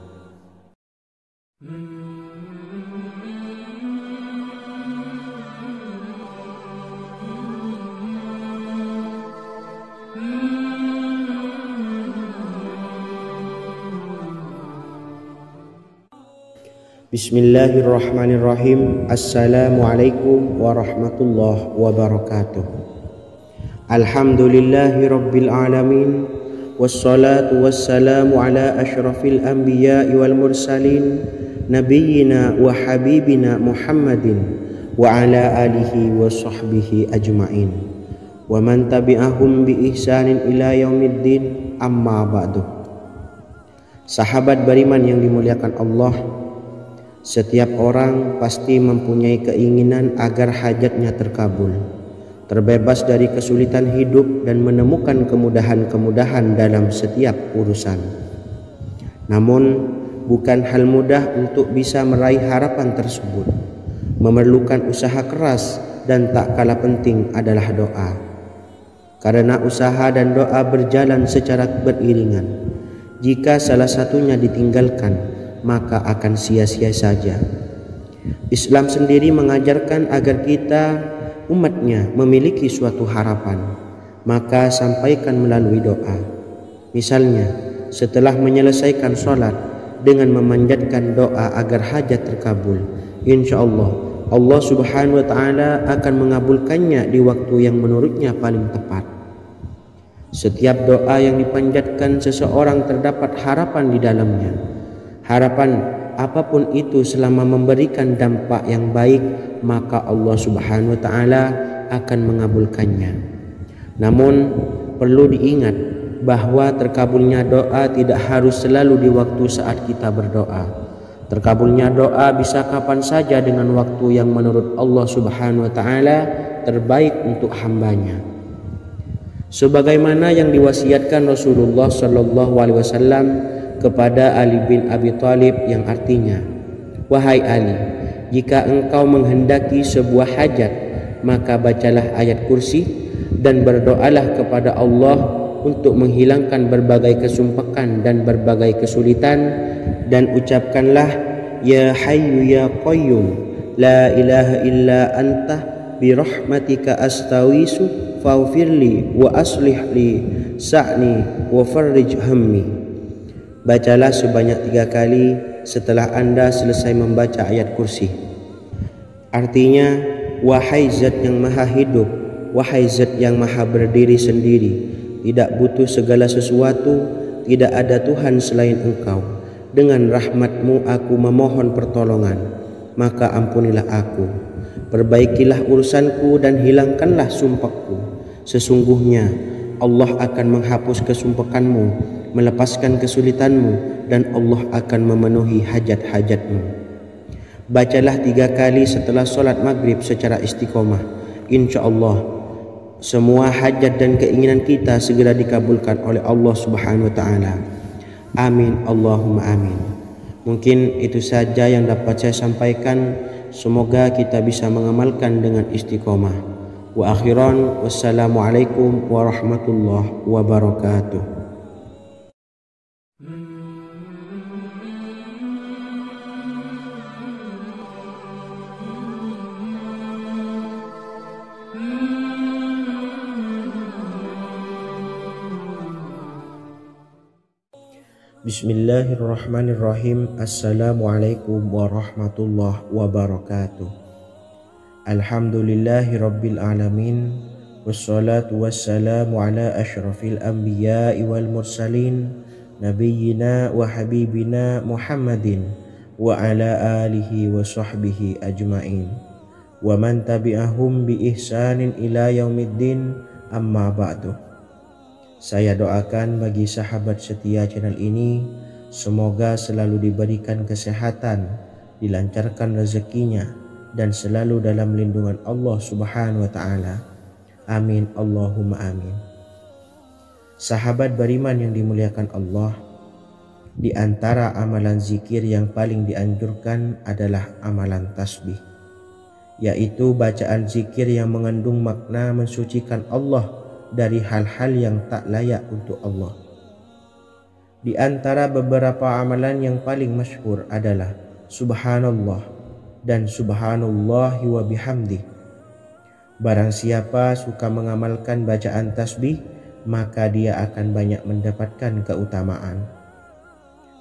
Bismillahirrahmanirrahim. Assalamualaikum warahmatullahi wabarakatuh. Alhamdulillahi rabbil alamin, wassalatu wassalamu ala ashrafil anbiya'i wal mursalin, nabiyyina wa habibina Muhammadin wa ala alihi wa sahbihi ajma'in, wa man tabi'ahum bi ihsanin ila yaumiddin, amma ba'du. Sahabat beriman yang dimuliakan Allah, setiap orang pasti mempunyai keinginan agar hajatnya terkabul. terbebas dari kesulitan hidup dan menemukan kemudahan-kemudahan dalam setiap urusan. Namun, bukan hal mudah untuk bisa meraih harapan tersebut. Memerlukan usaha keras dan tak kalah penting adalah doa. Karena usaha dan doa berjalan secara beriringan. Jika salah satunya ditinggalkan, maka akan sia-sia saja. Islam sendiri mengajarkan agar kita umatnya memiliki suatu harapan, maka sampaikan melalui doa. Misalnya, setelah menyelesaikan sholat dengan memanjatkan doa agar hajat terkabul, insya Allah Allah Subhanahu wa Ta'ala akan mengabulkannya di waktu yang menurutnya paling tepat. Setiap doa yang dipanjatkan seseorang terdapat harapan di dalamnya. Harapan apapun itu selama memberikan dampak yang baik, maka Allah Subhanahu wa Ta'ala akan mengabulkannya. Namun perlu diingat bahwa terkabulnya doa tidak harus selalu di waktu saat kita berdoa. Terkabulnya doa bisa kapan saja dengan waktu yang menurut Allah Subhanahu wa Ta'ala terbaik untuk hambanya. Sebagaimana yang diwasiatkan Rasulullah Shallallahu Alaihi Wasallam kepada Ali bin Abi Thalib, yang artinya, "Wahai Ali, jika engkau menghendaki sebuah hajat, maka bacalah ayat kursi dan berdoalah kepada Allah untuk menghilangkan berbagai kesumpakan dan berbagai kesulitan, dan ucapkanlah, Ya Hayyu Ya Qayyum, La ilaha illa anta birahmatika astawisu faghfirli wa aslih li sa'ni wa farrij hammi." Bacalah sebanyak 3 kali setelah Anda selesai membaca ayat kursi. Artinya, wahai zat yang maha hidup, wahai zat yang maha berdiri sendiri, tidak butuh segala sesuatu, tidak ada Tuhan selain Engkau. Dengan rahmat-Mu aku memohon pertolongan, maka ampunilah aku. Perbaikilah urusanku dan hilangkanlah sumpahku. Sesungguhnya Allah akan menghapus kesumpakanmu, melepaskan kesulitanmu, dan Allah akan memenuhi hajat-hajatmu. Bacalah 3 kali setelah sholat maghrib secara istiqomah. Insya Allah semua hajat dan keinginan kita segera dikabulkan oleh Allah Subhanahu wa Ta'ala. Amin Allahumma amin. Mungkin itu saja yang dapat saya sampaikan. Semoga kita bisa mengamalkan dengan istiqomah. Wa akhiran, wassalamualaikum warahmatullahi wabarakatuh. Bismillahirrahmanirrahim. Assalamualaikum warahmatullahi wabarakatuh. Alhamdulillahi rabbil alamin. Wassalatu wassalamu ala ashrafil anbiya'i wal mursalin, nabiyyina wa habibina Muhammadin wa ala alihi wa sahbihi ajma'in, wa man tabi'ahum bi ihsanin ila yaumiddin, amma ba'du. Saya doakan bagi sahabat setia channel ini, semoga selalu diberikan kesehatan, dilancarkan rezekinya, dan selalu dalam lindungan Allah Subhanahu wa Ta'ala. Amin Allahumma amin. Sahabat beriman yang dimuliakan Allah, di antara amalan zikir yang paling dianjurkan adalah amalan tasbih, yaitu bacaan zikir yang mengandung makna mensucikan Allah dari hal-hal yang tak layak untuk Allah. Di antara beberapa amalan yang paling masyhur adalah Subhanallah dan Subhanallahi wa bihamdih. Barang siapa suka mengamalkan bacaan tasbih, maka dia akan banyak mendapatkan keutamaan.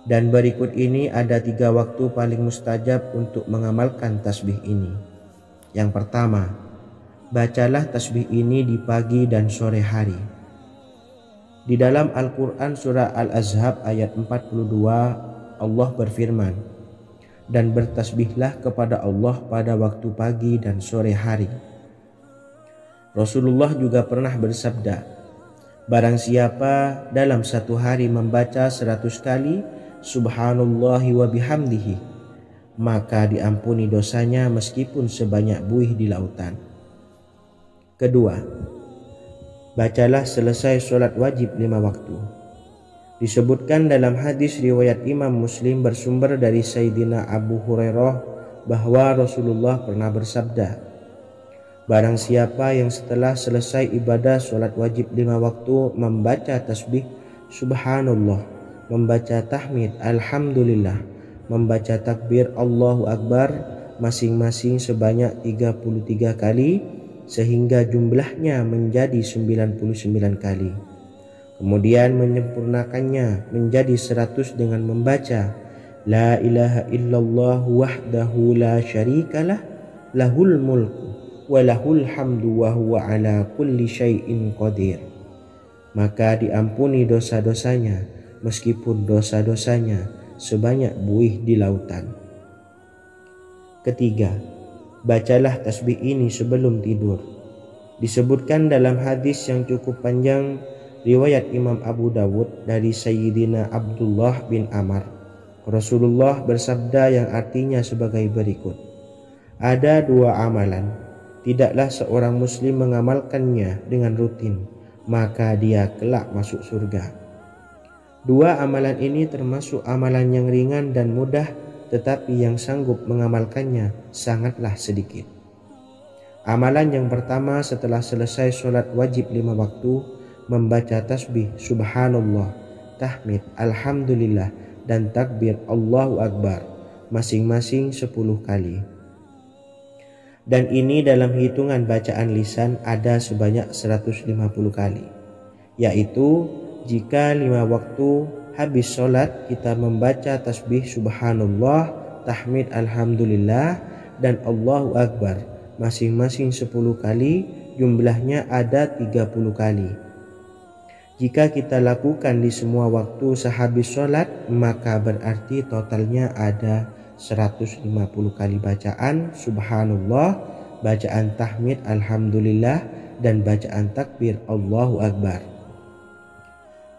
Dan berikut ini ada 3 waktu paling mustajab untuk mengamalkan tasbih ini. Yang pertama, bacalah tasbih ini di pagi dan sore hari. Di dalam Al-Quran surah Al-Ahzab ayat 42, Allah berfirman, "Dan bertasbihlah kepada Allah pada waktu pagi dan sore hari." Rasulullah juga pernah bersabda, "Barang siapa dalam satu hari membaca 100 kali Subhanallahi wa bihamdihi, maka diampuni dosanya meskipun sebanyak buih di lautan." Kedua, bacalah selesai sholat wajib 5 waktu. Disebutkan dalam hadis riwayat Imam Muslim bersumber dari Sayyidina Abu Hurairah bahwa Rasulullah pernah bersabda, barang siapa yang setelah selesai ibadah sholat wajib 5 waktu membaca tasbih subhanallah, membaca tahmid alhamdulillah, membaca takbir Allahu Akbar masing-masing sebanyak 33 kali sehingga jumlahnya menjadi 99 kali. Kemudian menyempurnakannya menjadi 100 dengan membaca La ilaha illallah wahdahu la syarikalah lahul mulku wa lahul hamdu wa huwa ala kulli syai'in qadir. Maka diampuni dosa-dosanya meskipun dosa-dosanya sebanyak buih di lautan. Ketiga, bacalah tasbih ini sebelum tidur. Disebutkan dalam hadis yang cukup panjang riwayat Imam Abu Dawud dari Sayyidina Abdullah bin Amr, Rasulullah bersabda yang artinya sebagai berikut, ada 2 amalan, tidaklah seorang muslim mengamalkannya dengan rutin, maka dia kelak masuk surga. 2 amalan ini termasuk amalan yang ringan dan mudah, tetapi yang sanggup mengamalkannya sangatlah sedikit. Amalan yang pertama setelah selesai sholat wajib 5 waktu, membaca tasbih subhanallah, tahmid alhamdulillah dan takbir Allahu Akbar masing-masing 10 kali. Dan ini dalam hitungan bacaan lisan ada sebanyak 150 kali, yaitu jika 5 waktu habis sholat kita membaca tasbih subhanallah, tahmid alhamdulillah dan Allahu Akbar masing-masing 10 kali, jumlahnya ada 30 kali. Jika kita lakukan di semua waktu sehabis sholat, maka berarti totalnya ada 150 kali bacaan subhanallah, bacaan tahmid alhamdulillah dan bacaan takbir Allahu Akbar.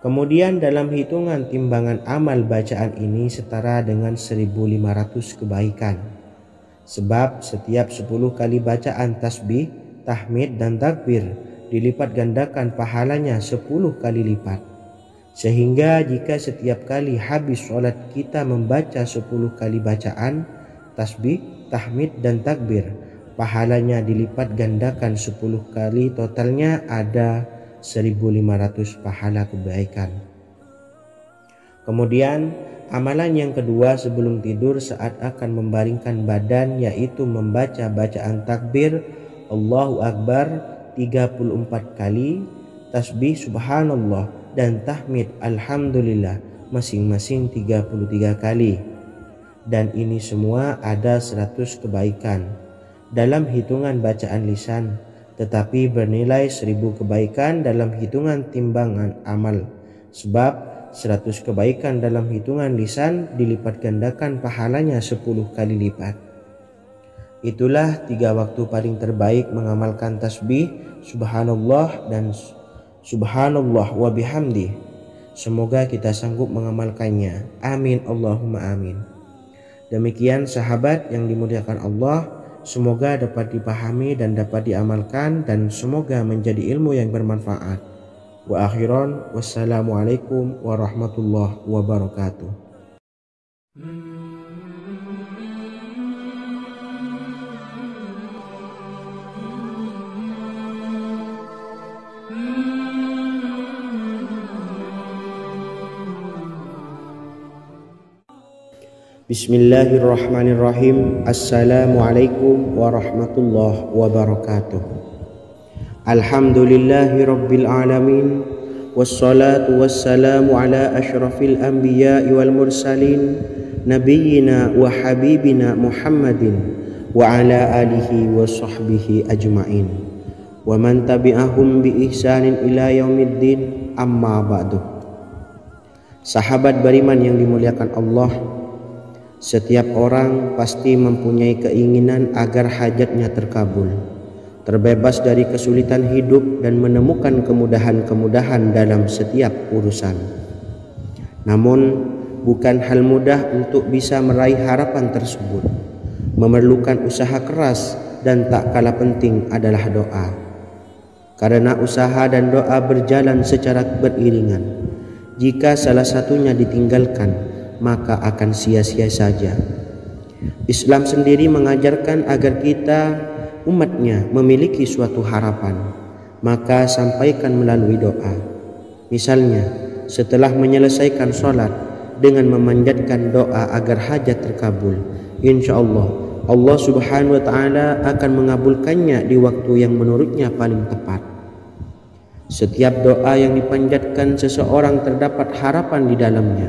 Kemudian dalam hitungan timbangan amal bacaan ini setara dengan 1500 kebaikan. Sebab setiap 10 kali bacaan tasbih, tahmid dan takbir dilipat gandakan pahalanya 10 kali lipat. Sehingga jika setiap kali habis sholat kita membaca 10 kali bacaan tasbih, tahmid dan takbir, pahalanya dilipat gandakan 10 kali, totalnya ada 1500 pahala kebaikan. Kemudian amalan yang kedua sebelum tidur saat akan membaringkan badan, yaitu membaca bacaan takbir Allahu Akbar 34 kali, tasbih subhanallah dan tahmid alhamdulillah masing-masing 33 kali. Dan ini semua ada 100 kebaikan dalam hitungan bacaan lisan, tetapi bernilai 1000 kebaikan dalam hitungan timbangan amal. Sebab 100 kebaikan dalam hitungan lisan dilipat gandakan pahalanya 10 kali lipat. Itulah 3 waktu paling terbaik mengamalkan tasbih subhanallah dan subhanallah wa bihamdi. Semoga kita sanggup mengamalkannya. Amin Allahumma amin. Demikian sahabat yang dimuliakan Allah, semoga dapat dipahami dan dapat diamalkan dan semoga menjadi ilmu yang bermanfaat. Wa akhiran wassalamualaikum warahmatullahi wabarakatuh. Bismillahirrahmanirrahim. Assalamualaikum warahmatullahi wabarakatuh. Alhamdulillahi rabbil alamin, wassalatu wassalamu ala asyrafil anbiya'i wal mursalin, nabiyyina wa habibina Muhammadin wa ala alihi wa sahbihi ajma'in wa man tabi'ahum bi ihsanin ila yaumiddin, amma ba'du. Sahabat beriman yang dimuliakan Allah, setiap orang pasti mempunyai keinginan agar hajatnya terkabul, terbebas dari kesulitan hidup dan menemukan kemudahan-kemudahan dalam setiap urusan. Namun bukan hal mudah untuk bisa meraih harapan tersebut. Memerlukan usaha keras dan tak kalah penting adalah doa. karena usaha dan doa berjalan secara beriringan. Jika salah satunya ditinggalkan, maka akan sia-sia saja. Islam sendiri mengajarkan agar kita umatnya memiliki suatu harapan, maka sampaikan melalui doa. Misalnya, setelah menyelesaikan sholat dengan memanjatkan doa agar hajat terkabul, insya Allah subhanahu wa ta'ala akan mengabulkannya di waktu yang menurutnya paling tepat. Setiap doa yang dipanjatkan seseorang terdapat harapan di dalamnya.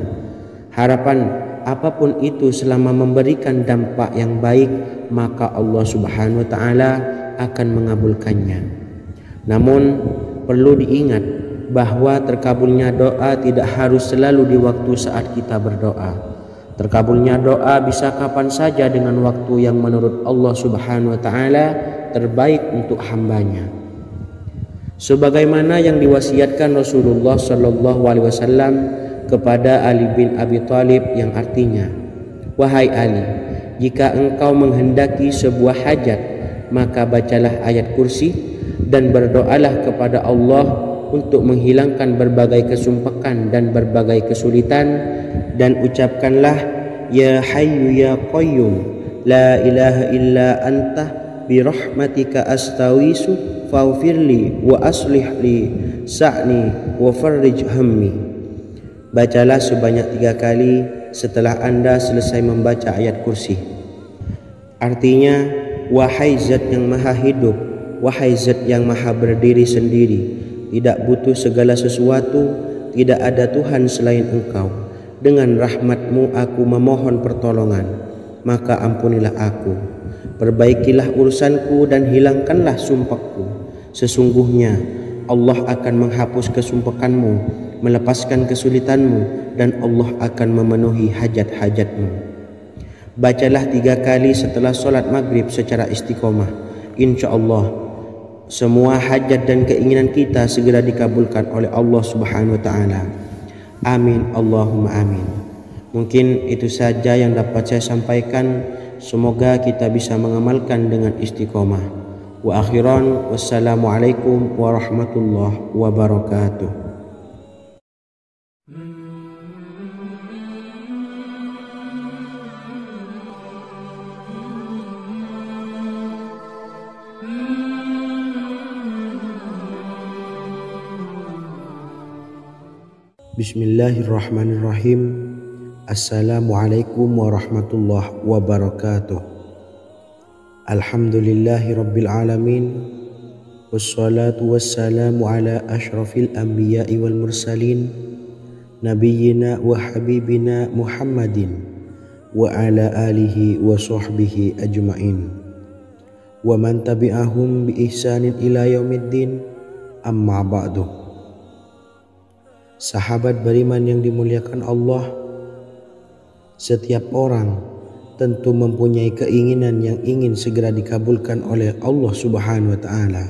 Harapan apapun itu selama memberikan dampak yang baik, maka Allah subhanahu wa ta'ala akan mengabulkannya. Namun perlu diingat bahwa terkabulnya doa tidak harus selalu di waktu saat kita berdoa. Terkabulnya doa bisa kapan saja dengan waktu yang menurut Allah subhanahu wa ta'ala terbaik untuk hambanya. Sebagaimana yang diwasiatkan Rasulullah sallallahu alaihi wasallam kepada Ali bin Abi Thalib, yang artinya, "Wahai Ali, jika engkau menghendaki sebuah hajat, maka bacalah ayat kursi dan berdoalah kepada Allah untuk menghilangkan berbagai kesumpakan dan berbagai kesulitan, dan ucapkanlah, Ya Hayyu Ya Qayyum, la ilaha illa anta birahmatika astawisu faghfirli wa aslih li sa'ni wa farrij hammi." Bacalah sebanyak 3 kali setelah Anda selesai membaca ayat kursi. Artinya, wahai zat yang maha hidup, wahai zat yang maha berdiri sendiri, tidak butuh segala sesuatu, tidak ada Tuhan selain Engkau. Dengan rahmat-Mu aku memohon pertolongan, maka ampunilah aku. Perbaikilah urusanku dan hilangkanlah sumpahku. Sesungguhnya Allah akan menghapus kesumpakanmu, melepaskan kesulitanmu, dan Allah akan memenuhi hajat-hajatmu. Bacalah 3 kali setelah sholat maghrib secara istiqomah. Insya Allah semua hajat dan keinginan kita segera dikabulkan oleh Allah subhanahu wa ta'ala. Amin Allahumma amin. Mungkin itu saja yang dapat saya sampaikan. Semoga kita bisa mengamalkan dengan istiqomah. Wa akhiran, wassalamualaikum warahmatullahi wabarakatuh. Bismillahirrahmanirrahim. Assalamualaikum warahmatullahi wabarakatuh. Alhamdulillahi rabbil alamin, wassalatu wassalamu ala ashrafil anbiya'i wal mursalin, nabiyyina wa habibina Muhammadin wa ala alihi wa sahbihi ajma'in, wa man tabi'ahum bi ihsanin ila yaumiddin, amma ba'du. Sahabat beriman yang dimuliakan Allah, setiap orang tentu mempunyai keinginan yang ingin segera dikabulkan oleh Allah subhanahu wa ta'ala.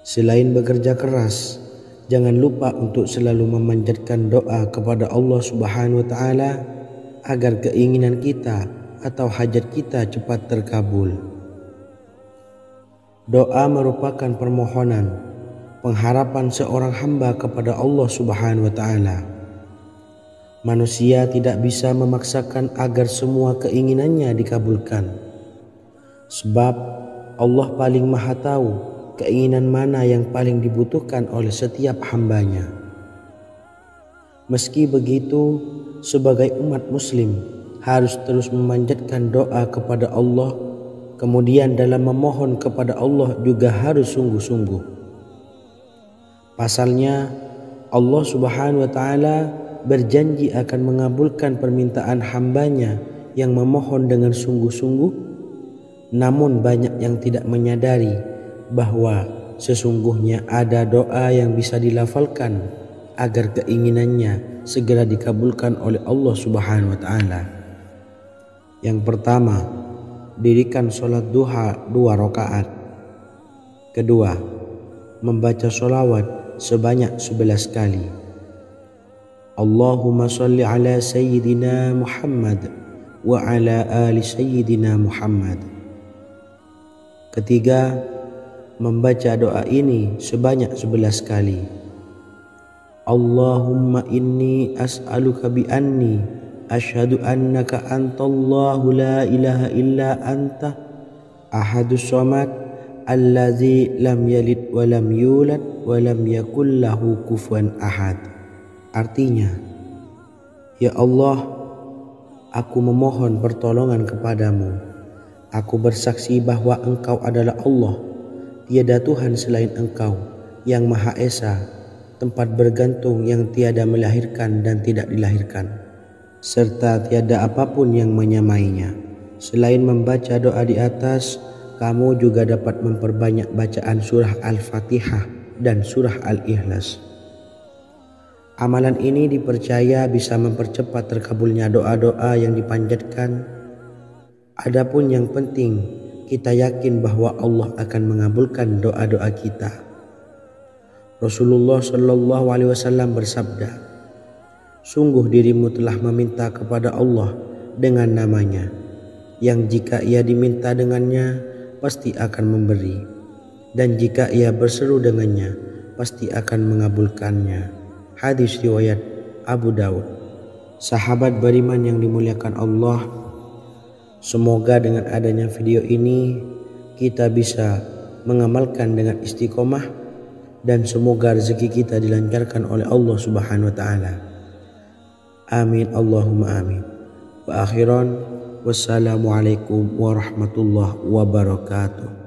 Selain bekerja keras, jangan lupa untuk selalu memanjatkan doa kepada Allah subhanahu wa ta'ala agar keinginan kita atau hajat kita cepat terkabul. Doa merupakan permohonan, pengharapan seorang hamba kepada Allah subhanahu wa ta'ala. Manusia tidak bisa memaksakan agar semua keinginannya dikabulkan, sebab Allah paling maha tahu keinginan mana yang paling dibutuhkan oleh setiap hambanya. Meski begitu, sebagai umat muslim harus terus memanjatkan doa kepada Allah, kemudian dalam memohon kepada Allah juga harus sungguh-sungguh. Pasalnya, Allah subhanahu wa ta'ala berjanji akan mengabulkan permintaan hambanya yang memohon dengan sungguh-sungguh. Namun banyak yang tidak menyadari bahwa sesungguhnya ada doa yang bisa dilafalkan agar keinginannya segera dikabulkan oleh Allah subhanahu wa ta'ala. Yang pertama, dirikan sholat duha 2 rakaat. Kedua, membaca sholawat sebanyak 11 kali. Allahumma salli ala Sayyidina Muhammad wa ala ali Sayyidina Muhammad. Ketiga, membaca doa ini sebanyak 11 kali. Allahumma inni as'aluka bi anni asyhadu annaka antallahu la ilaha illa anta ahadus samad allazi lam yalid wa lam yulad wa lam yakul lahu kufuwan ahad. Artinya, ya Allah, aku memohon pertolongan kepadamu. Aku bersaksi bahwa Engkau adalah Allah, tiada Tuhan selain Engkau, yang Maha Esa, tempat bergantung yang tiada melahirkan dan tidak dilahirkan, serta tiada apapun yang menyamainya. Selain membaca doa di atas, kamu juga dapat memperbanyak bacaan surah Al-Fatihah dan surah Al-Ikhlas. Amalan ini dipercaya bisa mempercepat terkabulnya doa-doa yang dipanjatkan. Adapun yang penting, kita yakin bahwa Allah akan mengabulkan doa-doa kita. Rasulullah Shallallahu Alaihi Wasallam bersabda, sungguh dirimu telah meminta kepada Allah dengan namanya, yang jika ia diminta dengannya, pasti akan memberi, dan jika ia berseru dengannya, pasti akan mengabulkannya. Hadis riwayat Abu Daud. Sahabat beriman yang dimuliakan Allah, semoga dengan adanya video ini kita bisa mengamalkan dengan istiqomah, dan semoga rezeki kita dilancarkan oleh Allah Subhanahu wa taala. Amin Allahumma amin. Wa akhiran, wassalamualaikum warahmatullahi wabarakatuh.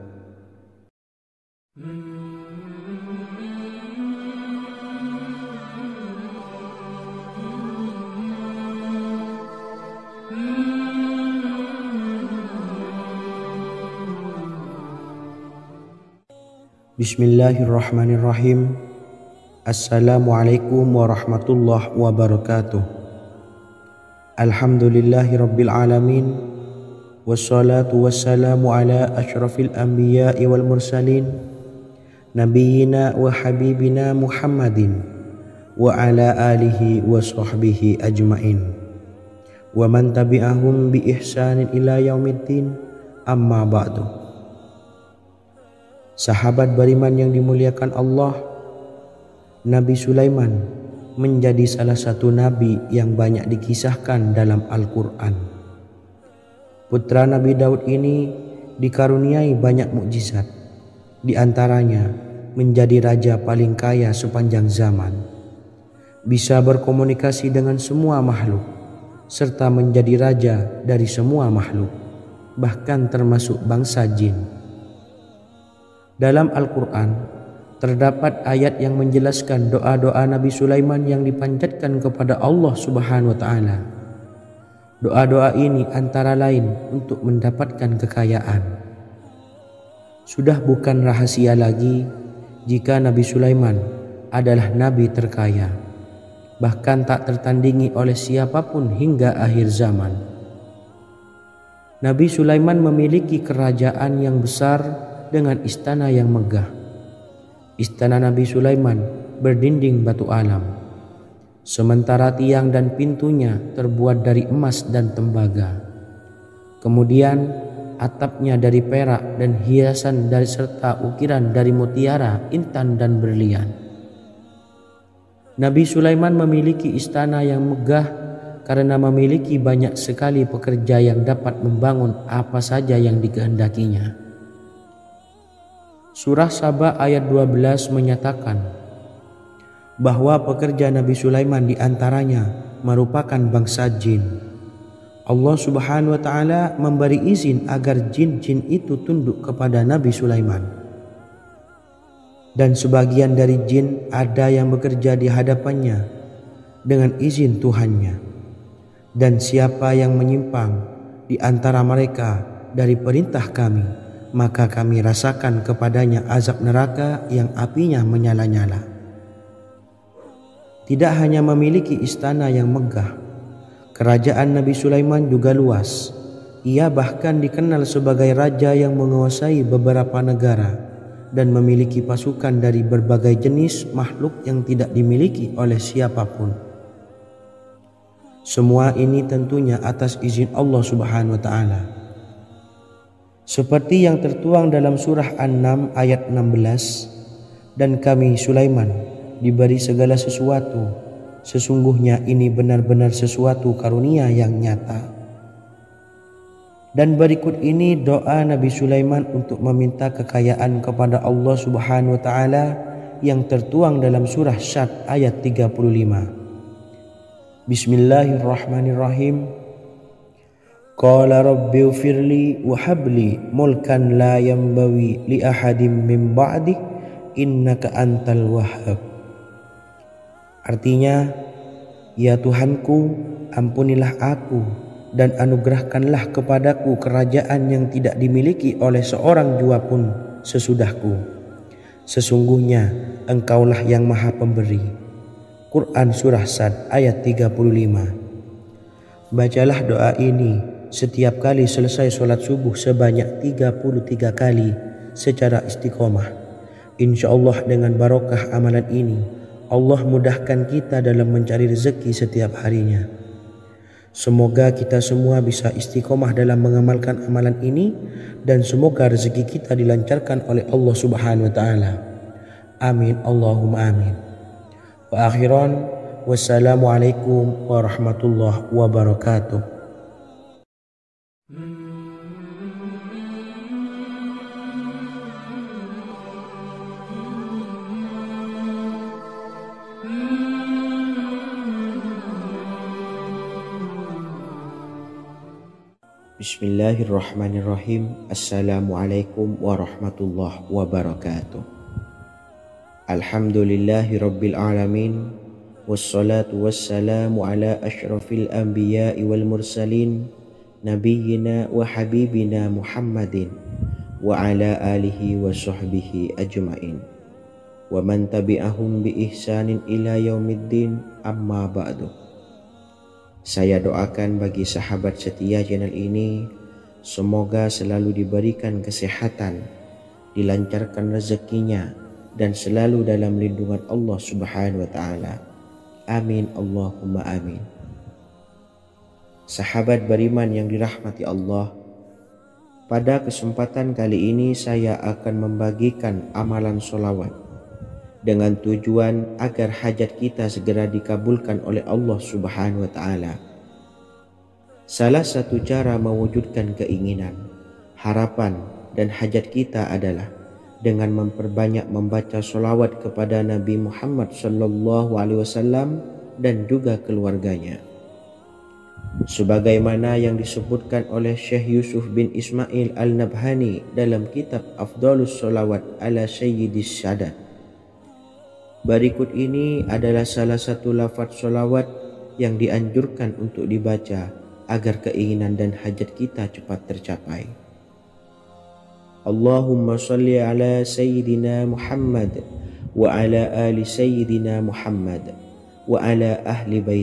Bismillahirrahmanirrahim. Assalamualaikum warahmatullahi wabarakatuh. Alhamdulillahi rabbil alamin, wassalatu wassalamu ala asyrafil anbiya'i wal mursalin, nabiyyina wa habibina Muhammadin wa ala alihi wa sahbihi ajmain, wa man tabi'ahum bi ihsanin ila yaumiddin, amma ba'du. Sahabat beriman yang dimuliakan Allah, Nabi Sulaiman menjadi salah satu nabi yang banyak dikisahkan dalam Al-Quran. Putra Nabi Daud ini dikaruniai banyak mukjizat, di antaranya menjadi raja paling kaya sepanjang zaman, bisa berkomunikasi dengan semua makhluk, serta menjadi raja dari semua makhluk, bahkan termasuk bangsa jin. Dalam Al-Quran terdapat ayat yang menjelaskan doa-doa Nabi Sulaiman yang dipanjatkan kepada Allah Subhanahu wa taala. Doa-doa ini antara lain untuk mendapatkan kekayaan. Sudah bukan rahasia lagi jika Nabi Sulaiman adalah nabi terkaya, bahkan tak tertandingi oleh siapapun hingga akhir zaman. Nabi Sulaiman memiliki kerajaan yang besar dengan istana yang megah. Istana Nabi Sulaiman berdinding batu alam, sementara tiang dan pintunya terbuat dari emas dan tembaga. Kemudian atapnya dari perak dan hiasan dari serta ukiran dari mutiara, intan dan berlian. Nabi Sulaiman memiliki istana yang megah karena memiliki banyak sekali pekerja yang dapat membangun apa saja yang dikehendakinya. Surah Saba ayat 12 menyatakan bahwa pekerja Nabi Sulaiman diantaranya merupakan bangsa jin. Allah Subhanahu wa taala memberi izin agar jin-jin itu tunduk kepada Nabi Sulaiman. Dan sebagian dari jin ada yang bekerja di hadapannya dengan izin Tuhannya. Dan siapa yang menyimpang di antara mereka dari perintah kami, maka kami rasakan kepadanya azab neraka yang apinya menyala-nyala. Tidak hanya memiliki istana yang megah, kerajaan Nabi Sulaiman juga luas. Ia bahkan dikenal sebagai raja yang menguasai beberapa negara dan memiliki pasukan dari berbagai jenis makhluk yang tidak dimiliki oleh siapapun. Semua ini tentunya atas izin Allah Subhanahu wa taala. Seperti yang tertuang dalam surah An-Naml ayat 16, dan kami Sulaiman diberi segala sesuatu, sesungguhnya ini benar-benar sesuatu karunia yang nyata. Dan berikut ini doa Nabi Sulaiman untuk meminta kekayaan kepada Allah Subhanahu wa taala yang tertuang dalam surah Syad ayat 35. Bismillahirrahmanirrahim. Qala rabbi ighfirli wa habli mulkan la yanbawi li ahadim min ba'di innaka antal wahhab. Artinya, ya Tuhanku, ampunilah aku dan anugerahkanlah kepadaku kerajaan yang tidak dimiliki oleh seorang jua pun sesudahku. Sesungguhnya Engkaulah yang Maha Pemberi. Quran Surah Sad ayat 35. Bacalah doa ini setiap kali selesai sholat subuh sebanyak 33 kali secara istiqomah. Insya Allah dengan barokah amalan ini, Allah mudahkan kita dalam mencari rezeki setiap harinya. Semoga kita semua bisa istiqomah dalam mengamalkan amalan ini, dan semoga rezeki kita dilancarkan oleh Allah Subhanahu wa taala. Amin Allahumma amin. Wa akhiran, wassalamualaikum warahmatullahi wabarakatuh. Bismillahirrahmanirrahim. Assalamualaikum warahmatullahi wabarakatuh. Alhamdulillahi rabbil alamin. Wassalatu wassalamu ala ashrafil anbiya'i wal mursalin, nabiyyina wa habibina Muhammadin wa ala alihi wa sahbihi ajma'in wa man tabi'ahum bi ihsanin ila yaumiddin, amma ba'du. Saya doakan bagi sahabat setia channel ini, semoga selalu diberikan kesehatan, dilancarkan rezekinya, dan selalu dalam lindungan Allah Subhanahu wa taala. Amin Allahumma amin. Sahabat beriman yang dirahmati Allah, pada kesempatan kali ini saya akan membagikan amalan sholawat dengan tujuan agar hajat kita segera dikabulkan oleh Allah Subhanahu wa taala. Salah satu cara mewujudkan keinginan, harapan, dan hajat kita adalah dengan memperbanyak membaca sholawat kepada Nabi Muhammad SAW dan juga keluarganya. Sebagaimana yang disebutkan oleh Syekh Yusuf bin Ismail Al-Nabhani dalam kitab Afdhalus Sholawat ala Sayyidis Sadat. Berikut ini adalah salah satu lafaz sholawat yang dianjurkan untuk dibaca agar keinginan dan hajat kita cepat tercapai. Allahumma sholli ala Sayyidina Muhammad wa ala ali Sayyidina Muhammad wa ala ahli bait